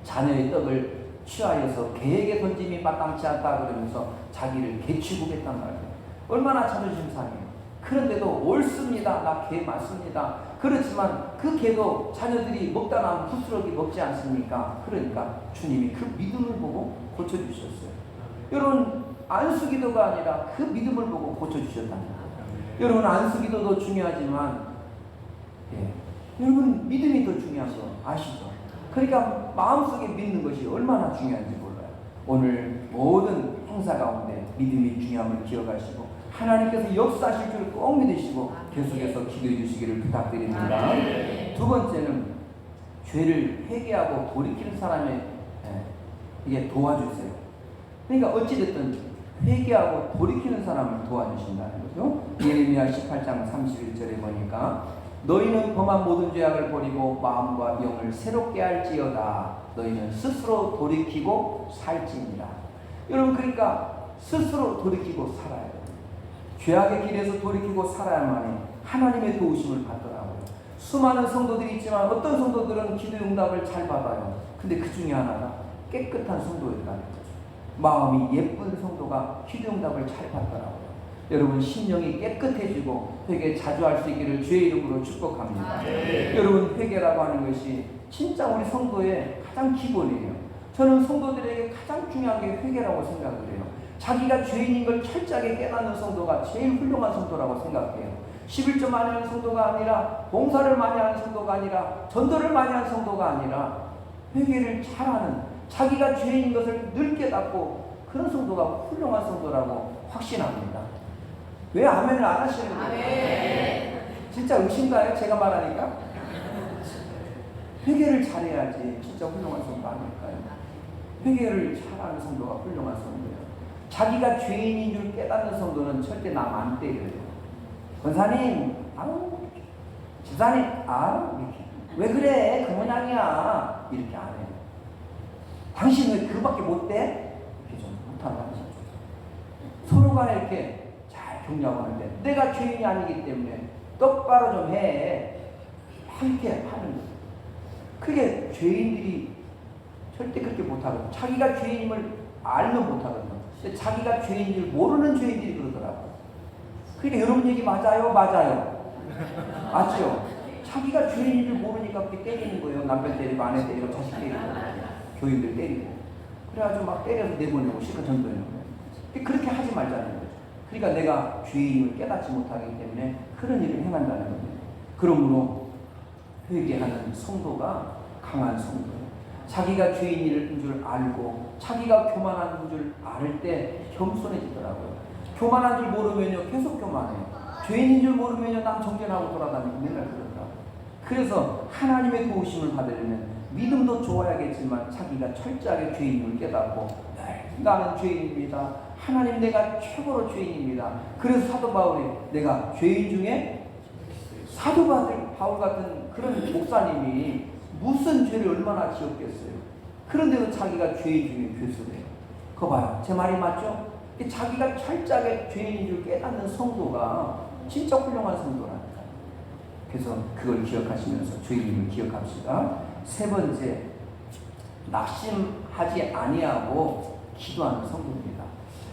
자녀의 떡을 취하여서 개에게 던짐이 마땅치 않다 그러면서 자기를 개취급했단 말이에요. 얼마나 자존심 상해요. 그런데도 옳습니다. 나 개 맞습니다. 그렇지만 그 개도 자녀들이 먹다 남은 부스러기 먹지 않습니까? 그러니까 주님이 그 믿음을 보고 고쳐주셨어요. 여러분 안수기도가 아니라 그 믿음을 보고 고쳐주셨답니다. 여러분 안수기도도 중요하지만 여러분 믿음이 더 중요한 거 아시죠? 그러니까 마음속에 믿는 것이 얼마나 중요한지 몰라요. 오늘 모든 행사 가운데 믿음이 중요함을 기억하시고 하나님께서 역사하실 줄을 꼭 믿으시고 계속해서 기도해 주시기를 부탁드립니다. 두 번째는 죄를 회개하고 돌이키는 사람의 이게 도와주세요. 그러니까 어찌됐든 회개하고 돌이키는 사람을 도와주신다는 거죠. 예레미야 18장 31절에 보니까 너희는 범한 모든 죄악을 버리고 마음과 영을 새롭게 할지어다. 너희는 스스로 돌이키고 살지니라. 여러분, 그러니까 스스로 돌이키고 살아야 돼요. 죄악의 길에서 돌이키고 살아야만이 하나님의 도우심을 받더라고요. 수많은 성도들이 있지만 어떤 성도들은 기도 응답을 잘 받아요. 근데 그 중에 하나가 깨끗한 성도였다는 거죠. 마음이 예쁜 성도가 기도 응답을 잘 받더라고요. 여러분, 심령이 깨끗해지고 회개 자주 할 수 있기를 주의 이름으로 축복합니다. 여러분, 회개라고 하는 것이 진짜 우리 성도의 가장 기본이에요. 저는 성도들에게 가장 중요한 게 회개라고 생각을 해요. 자기가 죄인인 걸 철저하게 깨닫는 성도가 제일 훌륭한 성도라고 생각해요. 11조 많이 하는 성도가 아니라, 봉사를 많이 하는 성도가 아니라, 전도를 많이 하는 성도가 아니라 회개를 잘하는, 자기가 죄인인 것을 늘 깨닫고 그런 성도가 훌륭한 성도라고 확신합니다. 왜 아멘을 안 하시는 거예요? 진짜 의심가요? 제가 말하니까? 회개를 잘해야지 진짜 훌륭한 성도 아닐까요? 회개를 잘하는 성도가 훌륭한 성도예요. 자기가 죄인인 줄 깨닫는 성도는 절대 남 안 때려요. 권사님, 아우, 집사님, 아우, 이렇게. 왜 그래? 그 모양이야. 이렇게 안 해요. 당신 왜 그밖에 못 돼? 이렇게 좀 못한다는 거죠. 서로가 이렇게 잘 격려하고 하는데, 내가 죄인이 아니기 때문에 똑바로 좀 해. 이렇게 하는 거예요. 그게 죄인들이 절대 그렇게 못하거든요. 자기가 죄인임을 알면 못하거든요. 근데 자기가 죄인인 줄 모르는 죄인들이 그러더라고요. 그러니까 여러분 얘기 맞아요? 맞아요. 맞죠? 자기가 죄인인 줄 모르니까 그렇게 때리는 거예요. 남편 때리고 아내 때리고 자식 때리고 교인들 때리고. 그래가지고 막 때려서 내보내고 실컷 전도해놓은 거예요. 그렇게 하지 말자는 거죠. 그러니까 내가 죄인임을 깨닫지 못하기 때문에 그런 일을 행한다는 거예요. 그러므로 회개하는 성도가 강한 성도예요. 자기가 죄인인 줄 알고 자기가 교만한 줄 알 때 겸손해지더라고요. 교만한 줄 모르면요 계속 교만해요. 죄인인 줄 모르면요 남 정죄하고 돌아다니고 맨날 그러더라고요. 그래서 하나님의 도우심을 받으려면 믿음도 좋아야겠지만 자기가 철저하게 죄인임을 깨닫고 나는 죄인입니다. 하나님, 내가 최고로 죄인입니다. 그래서 사도 바울이 내가 죄인 중에 사도 바울 같은 그런 목사님이 무슨 죄를 얼마나 지었겠어요. 그런데도 자기가 죄인 중에 괴수래요. 그거 봐요. 제 말이 맞죠? 자기가 철저하게 죄인인 줄 깨닫는 성도가 진짜 훌륭한 성도라니까요. 그래서 그걸 기억하시면서 죄인임을 기억합시다. 세 번째, 낙심하지 아니하고 기도하는 성도입니다.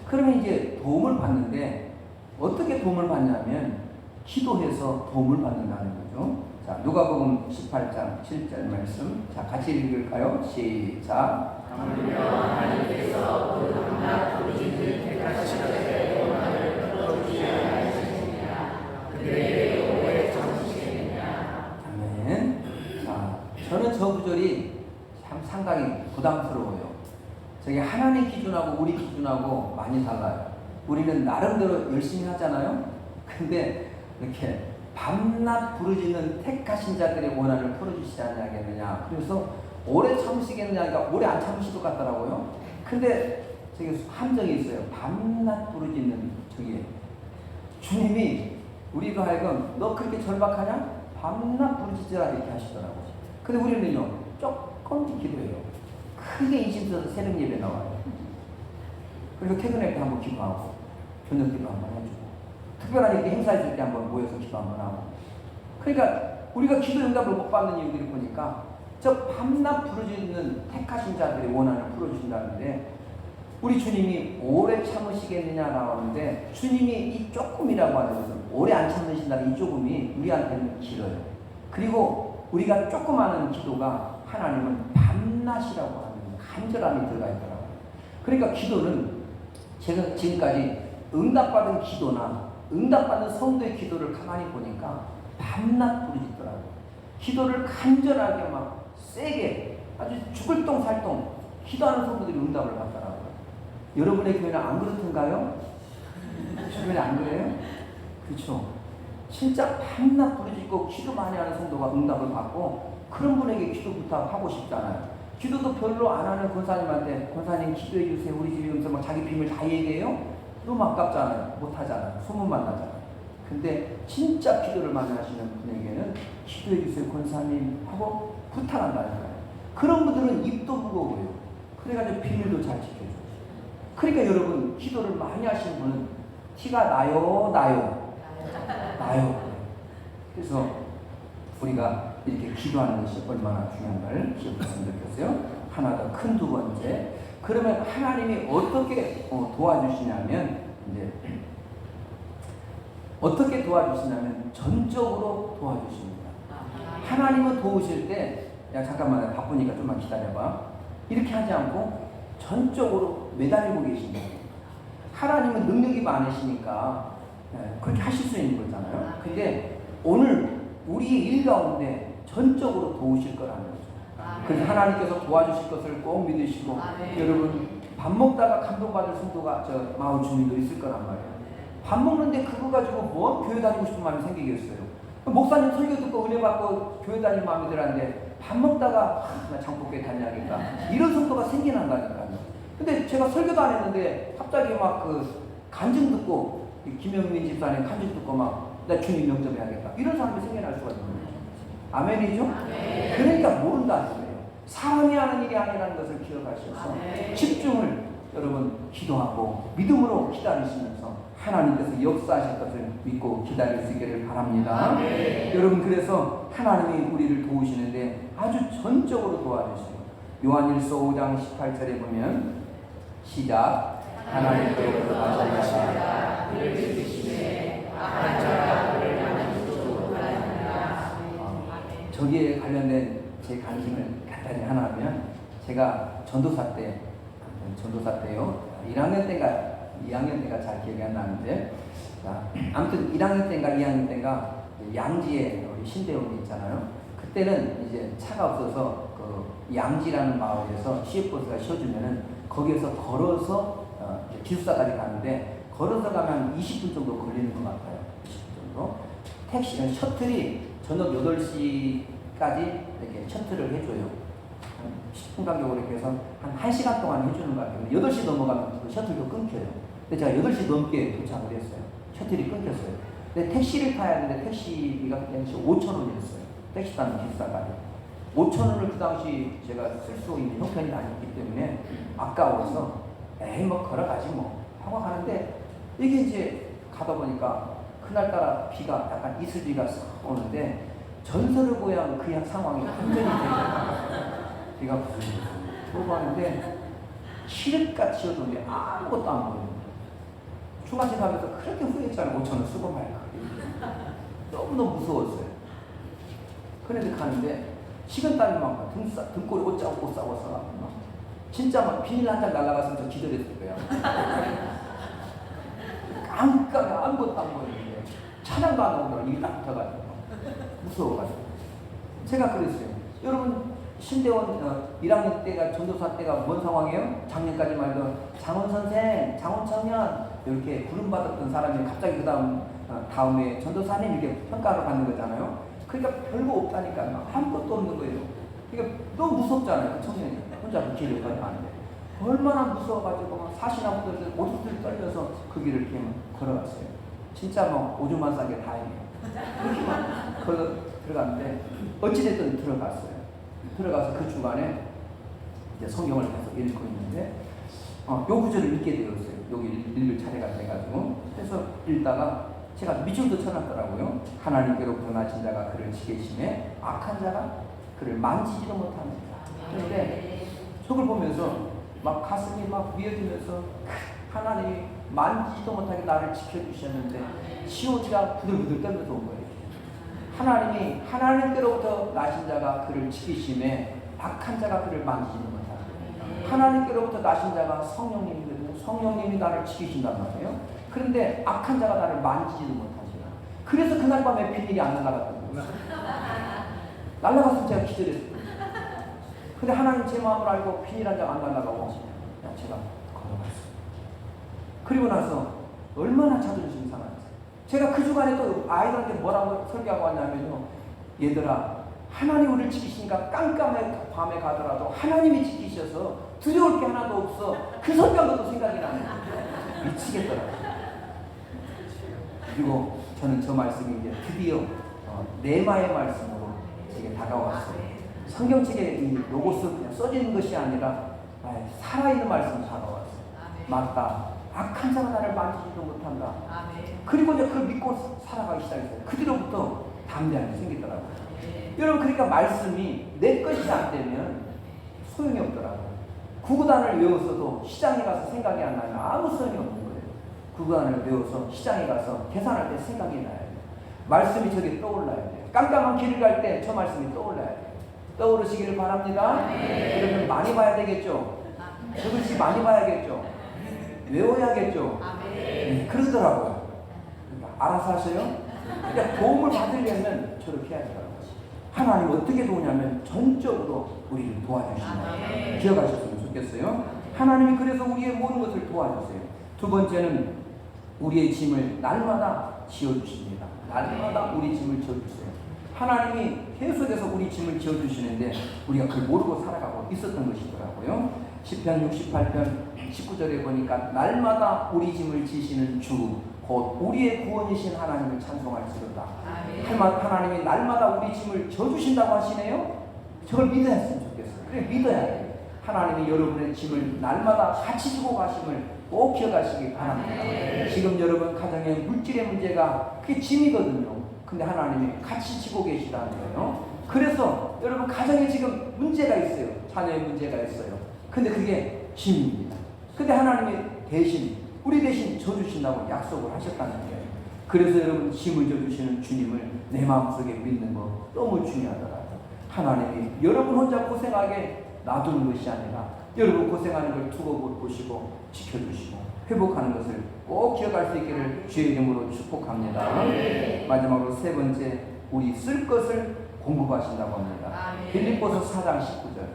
그러면 이제 도움을 받는데 어떻게 도움을 받냐면 기도해서 도움을 받는다는 거죠. 자, 누가복음 18장 7절 말씀. 자, 같이 읽을까요? 시작. 하나님께서 그 밤낮 부르짖는 택하시되 원한을 풀어주지 아니하시느냐 그들에게 오래 참으시느냐. 아멘. 자, 저는 저 구절이 참 상당히 부담스러워요. 저게 하나님 기준하고 우리 기준하고 많이 달라요. 우리는 나름대로 열심히 하잖아요. 근데 이렇게 밤낮 부르짖는 택하신 자들의 원한을 풀어주시지 않냐겠느냐. 그래서 오래 참으시겠느냐. 오래 안 참으실 것 같더라고요. 근데 저기 함정이 있어요. 밤낮 부르짖는 저기 주님이 우리로 하여금 너 그렇게 절박하냐? 밤낮 부르짖으라 이렇게 하시더라고요. 근데 우리는요 조금 기도해요. 크게 인심써서 새벽 예배 나와요. 그리고 퇴근할 때 한번 기도하고 저녁 기도 한번 해주고 특별한 이렇게 행사 있을 때 한번 모여서 기도 한번 하고. 그러니까 우리가 기도 응답을 못 받는 이유들을 보니까 저 밤낮 부르짖는 택하신 자들의 원한을 풀어주신다는데 우리 주님이 오래 참으시겠느냐 나오는데 주님이 이 조금이라고 하는 것은 오래 안 참으신다는 이 조금이 우리한테는 길어요. 그리고 우리가 조금 하는 기도가 하나님은 밤낮이라고 하는 간절함이 들어가 있더라고요. 그러니까 기도는 제가 지금까지 응답받은 기도나 응답받는 성도의 기도를 가만히 보니까 밤낮 부르짖더라고요. 기도를 간절하게 막 세게 아주 죽을 똥 살똥 기도하는 성도들이 응답을 받더라고요. 여러분의 교회는 안 그렇던가요? 주변에 안 그래요? 그렇죠. 진짜 밤낮 부르짖고 기도 많이 하는 성도가 응답을 받고 그런 분에게 기도 부탁하고 싶잖아요. 기도도 별로 안 하는 권사님한테 권사님 기도해 주세요. 우리 집에 오면서 막 자기 비밀 다 얘기해요? 너무 아깝잖아요. 못 하잖아요. 소문만 나잖아요. 근데 진짜 기도를 많이 하시는 분에게는 기도해 주세요 권사님 하고 부탁한다는 거예요. 그런 분들은 입도 무거워요. 그래가지고 비밀도 잘 지켜줘요. 그러니까 여러분 기도를 많이 하시는 분은 티가 나요. 그래서 우리가 이렇게 기도하는 것이 얼마나 중요한가를 기억했으면 좋겠어요. 하나 더 큰 두 번째. 그러면 하나님이 어떻게 도와주시냐면 이제 어떻게 도와주시냐면 전적으로 도와주십니다. 하나님은 도우실 때 야 잠깐만 바쁘니까 좀만 기다려봐 이렇게 하지 않고 전적으로 매달리고 계십니다. 하나님은 능력이 많으시니까 그렇게 하실 수 있는 거잖아요. 근데 오늘 우리 일 가운데 전적으로 도우실 거라는 거죠. 그래서 하나님께서 도와주실 것을 꼭 믿으시고 여러분 밥 먹다가 감동받을 성도가 마을 주민도 있을 거란 말이에요. 밥 먹는데 그거 가지고 뭔 교회 다니고 싶은 마음이 생기겠어요. 목사님 설교 듣고 은혜 받고 교회 다니는 마음이 들었는데 밥 먹다가 나 장독교회 다녀야겠다 이런 성도가 생겨난다니까요. 근데 제가 설교도 안 했는데 갑자기 막 그 간증 듣고 김영민 집사님 간증 듣고 막 나 주님 영접해야겠다 이런 사람이 생겨날 수가 있는 거죠. 아멘이죠? 그러니까 모른다는 거예요. 사람이 하는 일이 아니라는 것을 기억하셔서 집중을 여러분 기도하고 믿음으로 기다리시면서 하나님께서 역사하실 것을 믿고 기다릴 수 있기를 바랍니다. 여러분 그래서 하나님이 우리를 도우시는데 아주 전적으로 도와주세요. 요한일서 5장 18절에 보면 시작 하나님께로부터 나셔서 그를 지키시되 악한 자가 그를 향하여 이쪽으로 가느니라. 저기에 관련된 제 관심을 간단히 하나 하면 제가 전도사 때요 1학년 때인가 2학년 때가 잘 기억이 안 나는데 아무튼 1학년 때인가 2학년 때인가 양지에 우리 신대원이 있잖아요. 그때는 이제 차가 없어서 그 양지라는 마을에서 시외버스가 쉬어주면은 거기에서 걸어서 기숙사까지 가는데 걸어서 가면 20분 정도 걸리는 것 같아요. 20분 정도. 택시 셔틀이 저녁 8시까지 이렇게 셔틀을 해줘요. 10분 간격으로 이렇게 해서 한 1시간 동안 해주는 것 같아요. 8시 넘어가면 그 셔틀도 끊겨요. 근데 제가 8시 넘게 도착을 했어요. 셔틀이 끊겼어요. 근데 택시를 타야 하는데 택시비가 그 당시 5,000원이었어요. 택시 타는 기숙사까지. 5,000원을 그 당시 제가 쓸 수 있는 형편이 아니었기 때문에 아까워서 에이 뭐 걸어가지 뭐 하고 가는데 이게 이제 가다 보니까 그날따라 비가 약간 이슬비가 싹 오는데 전설을 보양 그 상황이 완전히 되잖아요. 비가 오고 하는데 칠흑같이 오던데 아무것도 안 보여요. 중간에 가면서 그렇게 후회했잖아요. 5,000원 쓰고 말까. 너무너무 무서웠어요. 그런데 가는데 식은땀이 막 등골에 옷 싸워서 진짜 막 비닐 한 장 날아갔으면 저 기절했을 거야. 깜깜해 아무것도 안 보이는데 차량도 안 오더라고. 입이 딱 붙어가지고 무서워가지고 제가 그랬어요. 여러분 신대원 1학년 때가 전도사 때가 뭔 상황이에요? 작년까지만 해도 장원 선생, 장원 청년 이렇게 부름받았던 사람이 갑자기 그 다음에 전도사님 이렇게 평가를 받는 거잖아요. 그러니까 별거 없다니까 아무것도 없는 거예요. 그러니까 너무 무섭잖아요. 그 청년이 혼자 그 길을 걸어가는데 얼마나 무서워가지고 막 사시나무들 오줌들 떨려서 그 길을 이렇게 걸어갔어요. 진짜 뭐 오줌만 싼 게 다행이에요. 그렇게 막 들어갔는데 어찌됐든 들어갔어요. 들어가서 그 중간에 이제 성경을 계속 읽고 있는데 요 구절을 읽게 되었어요. 여기 읽을 차례가 돼가지고 그래서 읽다가 제가 밑줄도 쳐놨더라고요. 하나님께로부터 나신 자가 그를 지키심에 악한 자가 그를 만지지도 못합니다. 그런데 저걸 보면서 막 가슴이 막 미어지면서 하나님이 만지지도 못하게 나를 지켜주셨는데 시온이가 부들부들 떨면서 온 거예요. 하나님이 하나님께로부터 나신 자가 그를 지키심에 악한 자가 그를 만지지도 못합니다. 하나님께로부터 나신 자가 성령님이거든요. 성령님이 나를 지키신단 말이에요. 그런데 악한 자가 나를 만지지도 못하시나. 그래서 그날 밤에 비닐이 안 날아갔던 거예요. 날아갔으면 제가 기절했을 거예요. 근데 하나님 제 마음을 알고 비닐 한 장 안 날아가고 제가 걸어갔어요. 그리고 나서 얼마나 자존심이 상하지. 제가 그 주간에 또 아이들한테 뭐라고 설교하고 왔냐면요. 얘들아, 하나님 우리를 지키시니까 깜깜한 밤에 가더라도 하나님이 지키셔서 두려울 게 하나도 없어. 그 설교한 것도 생각이 나는 거예요. 미치겠더라고요. 그리고 저는 저 말씀이 이제 드디어 레마의 말씀으로 제게 다가왔어요. 성경책에 이 로고스 그냥 써지는 것이 아니라 살아있는 말씀이 다가왔어요. 맞다. 악한 자가 나를 만지지도 못한다. 그리고 이제 그걸 믿고 살아가기 시작했어요. 그 뒤로부터 담대함이 생기더라고요. 여러분, 그러니까 말씀이 내 것이 안 되면 소용이 없더라고요. 구구단을 외웠어도 시장에 가서 생각이 안 나면 아무 소용이 없는 거예요. 구구단을 외워서 시장에 가서 계산할 때 생각이 나야 돼요. 말씀이 저게 떠올라야 돼요. 깜깜한 길을 갈 때 저 말씀이 떠올라야 돼요. 떠오르시기를 바랍니다. 그러면 많이 봐야 되겠죠. 저 글씨 많이 봐야겠죠. 외워야겠죠. 그러더라고요. 그러니까 알아서 하세요. 그러니까 도움을 받으려면 저렇게 해야 되더라고요. 하나님 어떻게 도우냐면 전적으로 우리를 도와주시는 기억하셨으면 좋겠어요. 하나님이 그래서 우리의 모든 것을 도와주세요. 두 번째는 우리의 짐을 날마다 지어주십니다. 날마다 우리 짐을 지어주세요. 하나님이 계속해서 우리 짐을 지어주시는데 우리가 그걸 모르고 살아가고 있었던 것이더라고요. 시편 68편 19절에 보니까 날마다 우리 짐을 지시는 주 곧 우리의 구원이신 하나님을 찬송할지로다. 하나님이 날마다 우리 짐을 져주신다고 하시네요. 저걸 믿어야 했으면 좋겠어요. 그래, 믿어야 돼요. 하나님이 여러분의 짐을 날마다 같이 지고 가심을 꼭 기억하시기 바랍니다. 지금 여러분 가정에 물질의 문제가 그게 짐이거든요. 근데 하나님이 같이 지고 계시다는 거예요. 그래서 여러분 가정에 지금 문제가 있어요. 자녀의 문제가 있어요. 근데 그게 짐입니다. 근데 하나님이 우리 대신 져주신다고 약속을 하셨다는 거예요. 그래서 여러분 짐을 져주시는 주님을 내 마음속에 믿는 거 너무 중요하더라고요. 하나님이 여러분 혼자 고생하게 놔두는 것이 아니라 여러분 고생하는 걸 두고 보시고 지켜주시고 회복하는 것을 꼭 기억할 수 있기를 주의 이름으로 축복합니다. 마지막으로 세 번째, 우리 쓸 것을 공급하신다고 합니다. 빌립보서 4장 19절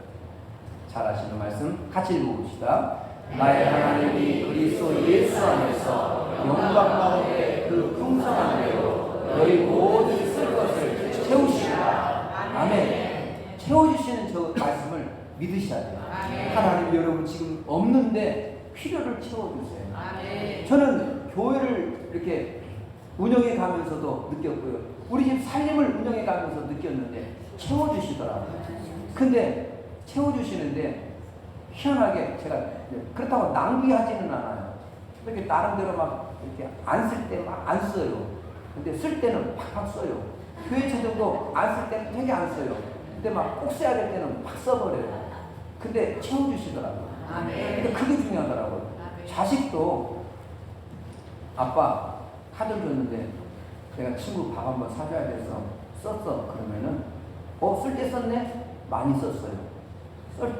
잘 아시는 말씀 같이 읽어봅시다. 나의 하나님이 그리스도 예수 안에서 영광 가운데 그 풍성한 대로 너희 모든 쓸 것을 채우시라. 아멘. 채워주시는 저 말씀을 믿으셔야 돼요. 하나님, 여러분 지금 없는데 필요를 채워주세요. 저는 교회를 이렇게 운영해 가면서도 느꼈고요. 우리 집 살림을 운영해 가면서 느꼈는데 채워주시더라고요. 근데 채워주시는데 희한하게 제가 그렇다고 낭비하지는 않아요. 이렇게 나름대로 막 이렇게 안 쓸 때 막 안 써요. 근데 쓸 때는 팍팍 써요. 교회 재정도 안 쓸 때는 되게 안 써요. 근데 막 꼭 써야 될 때는 막 써버려요. 근데 채워주시더라고요. 근데 그게 중요하더라고요. 자식도 아빠 카드 줬는데 내가 친구 밥 한번 사줘야 돼서 썼어. 그러면은 쓸 때 썼네? 많이 썼어요.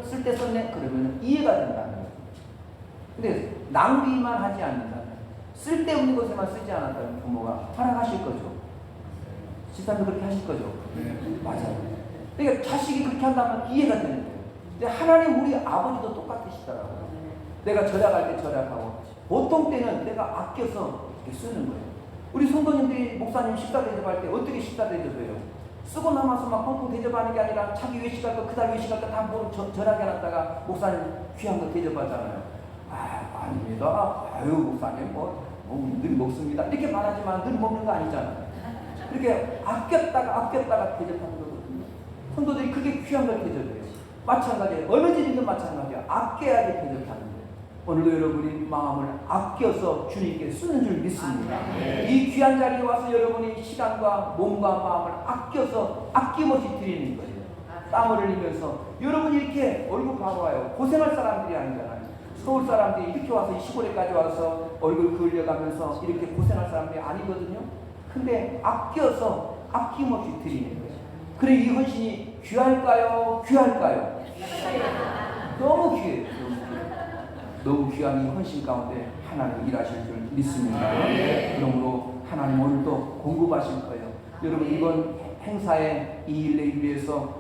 쓸 때 썼네? 그러면 이해가 된다는 거죠. 근데 낭비만 하지 않는다면, 쓸데없는 것에만 쓰지 않았다면 부모가 허락하실 거죠. 집사님도 그렇게 하실 거죠. 맞아요. 그러니까 자식이 그렇게 한다면 이해가 되는 거예요. 근데 하나님 우리 아버지도 똑같으시더라고요. 내가 절약할 때 절약하고 보통 때는 내가 아껴서 이렇게 쓰는 거예요. 우리 성도님들이 목사님 식사 대접할 때 어떻게 식사 대접해요? 쓰고 남아서 막 펑펑 대접하는 게 아니라 자기 외식할 거, 그달 외식할 거 다 절약해 놨다가 목사님 귀한 거 대접하잖아요. 아닙니다. 목사님 늘 먹습니다. 이렇게 말하지만 늘 먹는 거 아니잖아요. 이렇게 아꼈다가 대접하는 거거든요. 성도들이 그게 귀한 걸 대접해요. 마찬가지예요. 어느 집이든 마찬가지예요. 아껴야지 대접하는 거예요. 오늘도 여러분이 마음을 아껴서 주님께 쓰는 줄 믿습니다. 이 귀한 자리에 와서 여러분이 시간과 몸과 마음을 아껴서 아낌없이 드리는 거예요. 땀을 흘리면서 여러분이 이렇게 얼굴 봐봐요. 고생할 사람들이 아니잖아요. 서울 사람들이 이렇게 와서 이 시골에까지 와서 얼굴 그을려가면서 이렇게 고생할 사람들이 아니거든요. 근데 아껴서 아낌없이 드리는 거예요. 그래, 이 헌신이 귀할까요? 너무 귀해요. 너무 귀한 이 헌신 가운데 하나님 일하실 줄 믿습니다. 그러므로 하나님 오늘도 공급하실 거예요. 여러분 이번 행사에 이 일을 위해서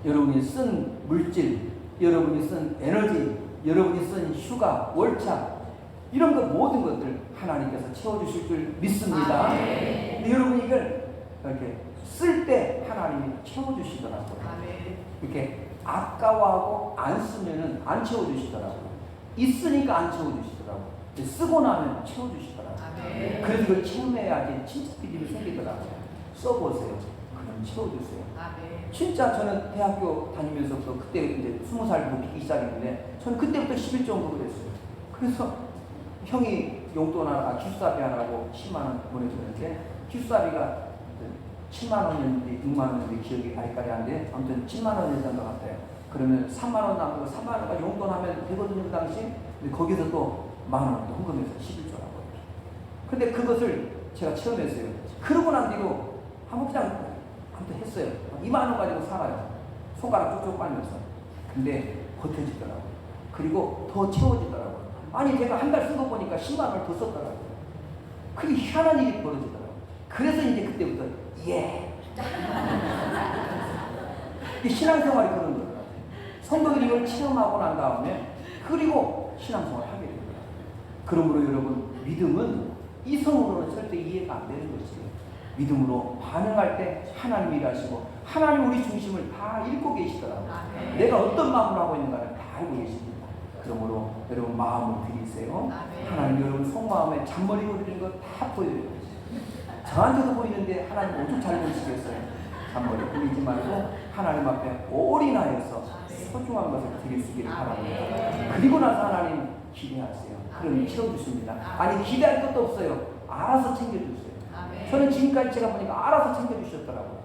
여러분이 쓴 물질, 여러분이 쓴 에너지, 여러분이 쓴 휴가, 월차 이런 것 모든 것들 하나님께서 채워주실 줄 믿습니다. 근데 여러분 이걸 이렇게 쓸 때 하나님이 채워주시더라고요. 이렇게 아까워하고 안 쓰면은 안 채워주시더라고요. 있으니까 안 채워주시더라고요. 쓰고 나면 채워주시더라고요. 그래서 이걸 체험해야지 진짜 믿음이 생기더라고요. 써보세요. 그럼 채워주세요. 진짜 저는 대학교 다니면서부터 그때 이제 20살 먹기 시작했는데 저는 그때부터 11정도 그랬어요. 그래서 형이 용돈 하나, 기숙사비 하나고 10만 원 보내주는데 기숙사비가 7만 원이었는데 6만 원인데 기억이 아리까리한데 아무튼 7만 원이었던 것 같아요. 그러면 3만 원 남고 3만 원까지 용돈하면 되거든요 그 당시. 근데 거기서 또 만 원 또 헌금해서 11조라고. 근데 그것을 제가 체험했어요. 그러고 난 뒤로 한번 그냥 아무튼 했어요. 2만 원 가지고 살아요. 손가락 쪽쪽 빨면서. 근데 버텨지더라고요. 그리고 더 채워지더라고요. 아니 제가 한 달 쓴 거 보니까 10만 원을 더 썼더라고요. 그게 희한한 일이 벌어지더라고요. 그래서 이제 그때부터 예. 신앙생활이 그런 거예요. 성도들이 이걸 체험하고 난 다음에 그리고 신앙생활을 하게 됩니다. 그러므로 여러분 믿음은 이성으로는 절대 이해가 안 되는 것이에요. 믿음으로 반응할 때 하나님이 일하시고 하나님 우리 중심을 다 읽고 계시더라고요. 내가 어떤 마음으로 하고 있는가를 다 알고 계십니다. 그러므로 여러분 마음을 드리세요. 하나님 여러분 속마음에 잔머리 그리는 거 다 보여드려요. 저한테도 보이는데 하나님 오죽 잘 보시겠어요. 잔머리 그리지 말고 하나님 앞에 올인하여서 소중한 것을 드리시기를 바랍니다. 그리고 나서 하나님 기대하세요. 그럼 채워주십니다. 아니 기대할 것도 없어요. 알아서 챙겨주세요. 저는 지금까지 제가 보니까 알아서 챙겨주셨더라고요.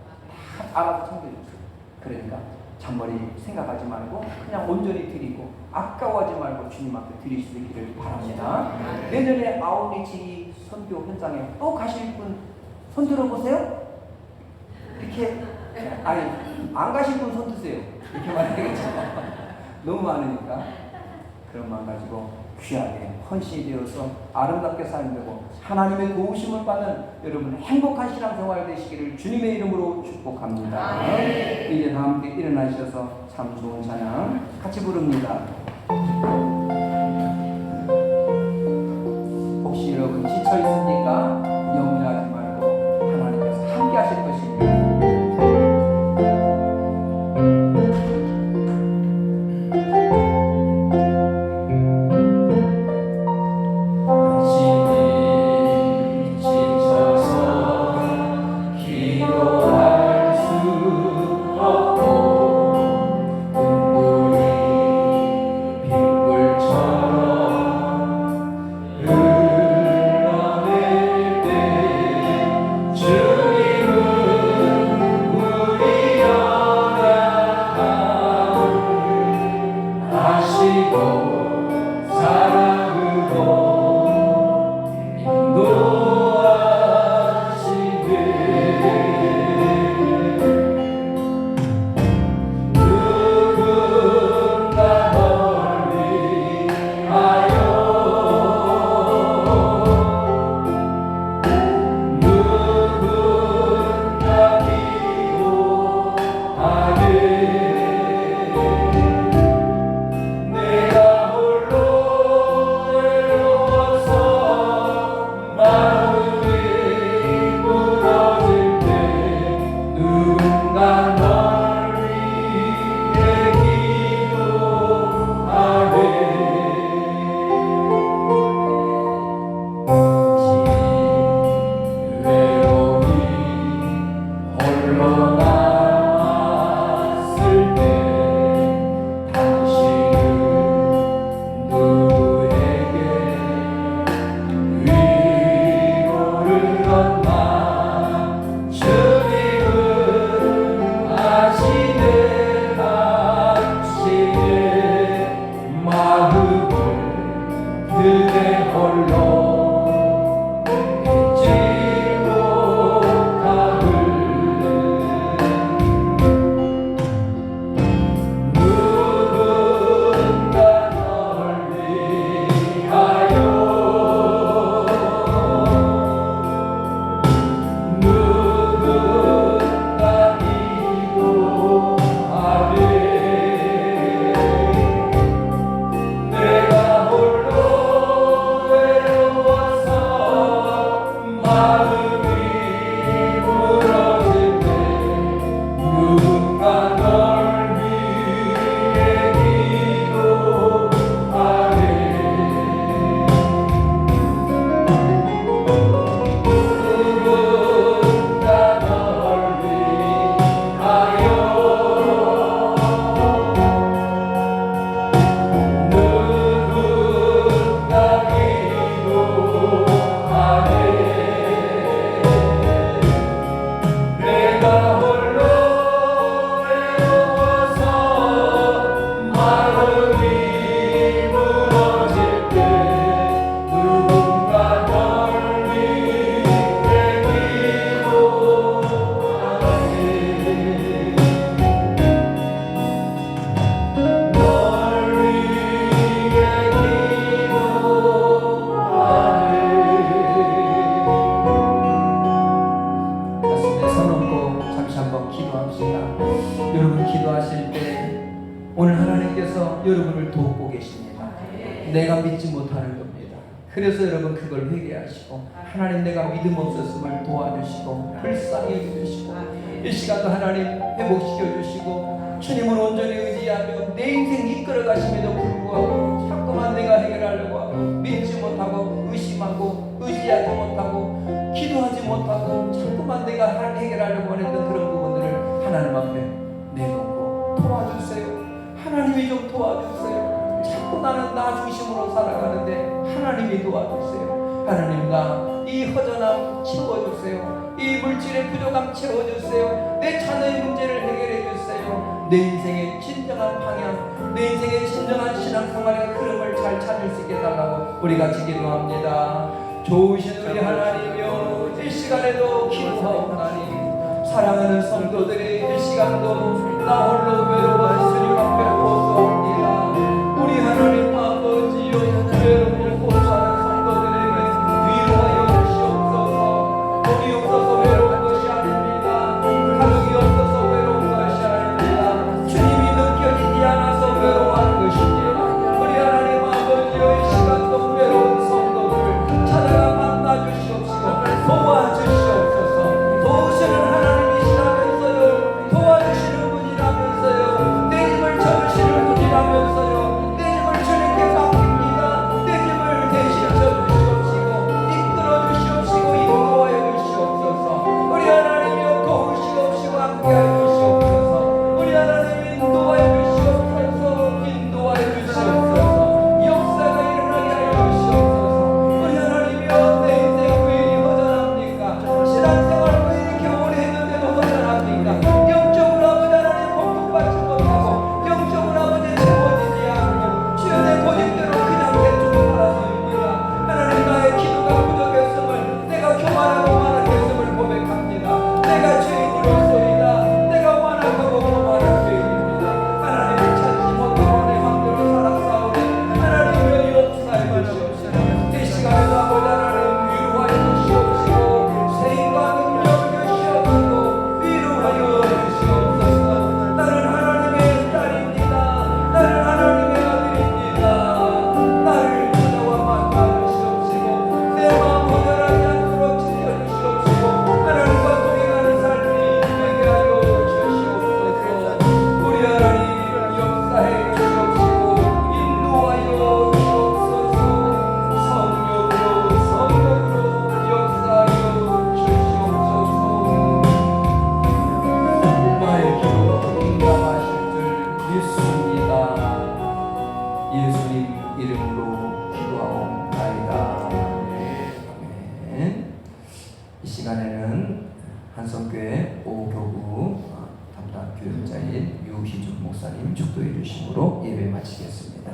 다 알아서 챙겨주세요. 그러니까 잔머리 생각하지 말고 그냥 온전히 드리고 아까워하지 말고 주님 앞에 드리시기를 바랍니다. 내년에 아웃리치 선교 현장에 또 가실 분 손 들어보세요. 이렇게 아니 안 가실 분 손 드세요. 이렇게 말해야겠죠. 너무 많으니까 그런 마음 가지고 귀하게 헌신이 되어서 아름답게 살면 되고 하나님의 도우심을 받는 여러분 행복한 신앙생활 되시기를 주님의 이름으로 축복합니다. 이제 다 함께 일어나셔서 참 좋은 찬양 같이 부릅니다. 혹시 여러분 지쳐 있습니까? 염려하지 말고 하나님께서 함께 하실 것입니다. 내가 홀로 것입니다. 내가 믿지 못하는 겁니다. 그래서 여러분 그걸 회개하시고 하나님 내가 믿음 없었음을 도와주시고 불쌍히 해주시고 이 시간도 하나님 회복시켜 주시고 주님을 온전히 의지하며 내 인생 이끌어 가심에도 불구하고 자꾸만 내가 해결하려고 하고 믿지 못하고 의심하고 의지하지 못하고 기도하지 못하고 자꾸만 내가 해결하려고 했던 그런 부분들을 하나님 앞에 내놓고 도와주세요. 하나님이 좀 도와주세요. 자꾸 나는 나 중심으로 살아가는데 하나님이 도와주세요. 하나님 나 이 허전함 채워주세요. 이 물질의 부족함 채워주세요. 내 자녀의 문제를 해결해 주세요. 내 인생의 진정한 방향, 내 인생의 진정한 신앙생활의 흐름을 잘 찾을 수 있게 해달라고 우리 같이 기도합니다. 좋으신 우리 하나님이여, 이 시간에도 기도하옵나니 사랑하는 성도들이 이 시간도 나 홀로 외로워 주님 앞에 호소합니다. 우리 하나님 아버지여, 외로움을 호소하는 성도들에게 위로하여 주시옵소서. 돈이 없어서 외로운 것이 아닙니다. 가족이 없어서 외로운 것이 아닙니다. 주님이 느껴지지 않아서 외로워하는 것입니다. 우리 하나님 아버지여, 이 시간도 외로운 성도들을 찾아가 만나 주시옵시고 도와주시옵소서. 도우시는 하나님이시라면서요, 도와주시는 분이라면서요, 내 집을 쳐주시는 분이라면서요, 내 집을 주님께 맡깁니다. 내 집을 대신 쳐주시옵시고 이끌어 주시옵시고 인도하여 주시옵소서. 우리 하나님이여 도우시옵시고 함께하여 주시옵소서. 우리 하나님 인도하여 주시옵소서. 인도하여 주시옵소서. 역사가 일어나게 하여 주시옵소서. 우리 하나님이여 내 인생 왜 이리 허전합니까? 신앙생활 왜 이렇게 오래 했는데도 허전합니까? 영적으로 아버지 하나님 공급받지 못하고 영적으로 아버지 채워지지 않고 주여 내 고집대로 그냥 대충 살아서입니다. 하나님 나의 기도가 부족했음을, 내가 교만하고 만악했음을 고백합니다. 내가 죄인으로서이다. 내가 완악하고 교만한 죄인입니다. 하나님을 찾지 못하고 내 맘대로 살아싸우니 하나님의 역사해 주시옵시고 이 시간에도 아버지 하나님 위로하여 주시옵시고 세임과 능력을 주시옵시고 위로하여 주시옵소서. 나는 하나님의 딸입니다. 나는 하나님의 아들입니다. 나를 찾아와 만나 주시옵시고 내 마음 허전하지 않도록 지켜주시옵시고 하나님과 동행하는 삶이 되게 하여 주시옵소서. 우리 하나님 역사해 주시옵시고 인도하여 주옵소서. 성령으로 역사하여 주시옵소서. 나의 기도 응답하실 줄 믿습니다. 예수님 이름으로 기도하옵나이다. 아멘. 이 시간에는 한성교회 5교구 담당 교육자인 유희준 목사님 축도해 주심으로 예배 마치겠습니다.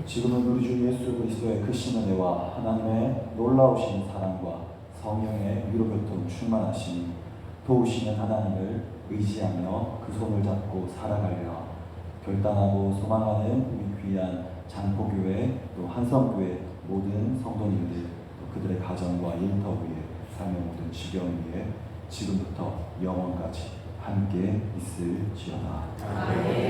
지금은 우리 주 예수 그리스도의 크신 은혜와 하나님의 놀라우신 사랑과 성령의 위로교통 충만하심, 도우시는 하나님을 의지하며 그 손을 잡고 살아가려 결단하고 소망하는 우리 귀한 장포교회 또 한성교회 모든 성도님들, 또 그들의 가정과 일터 위에 삶의 모든 지경 위에 지금부터 영원까지 함께 있을지어다. 아멘.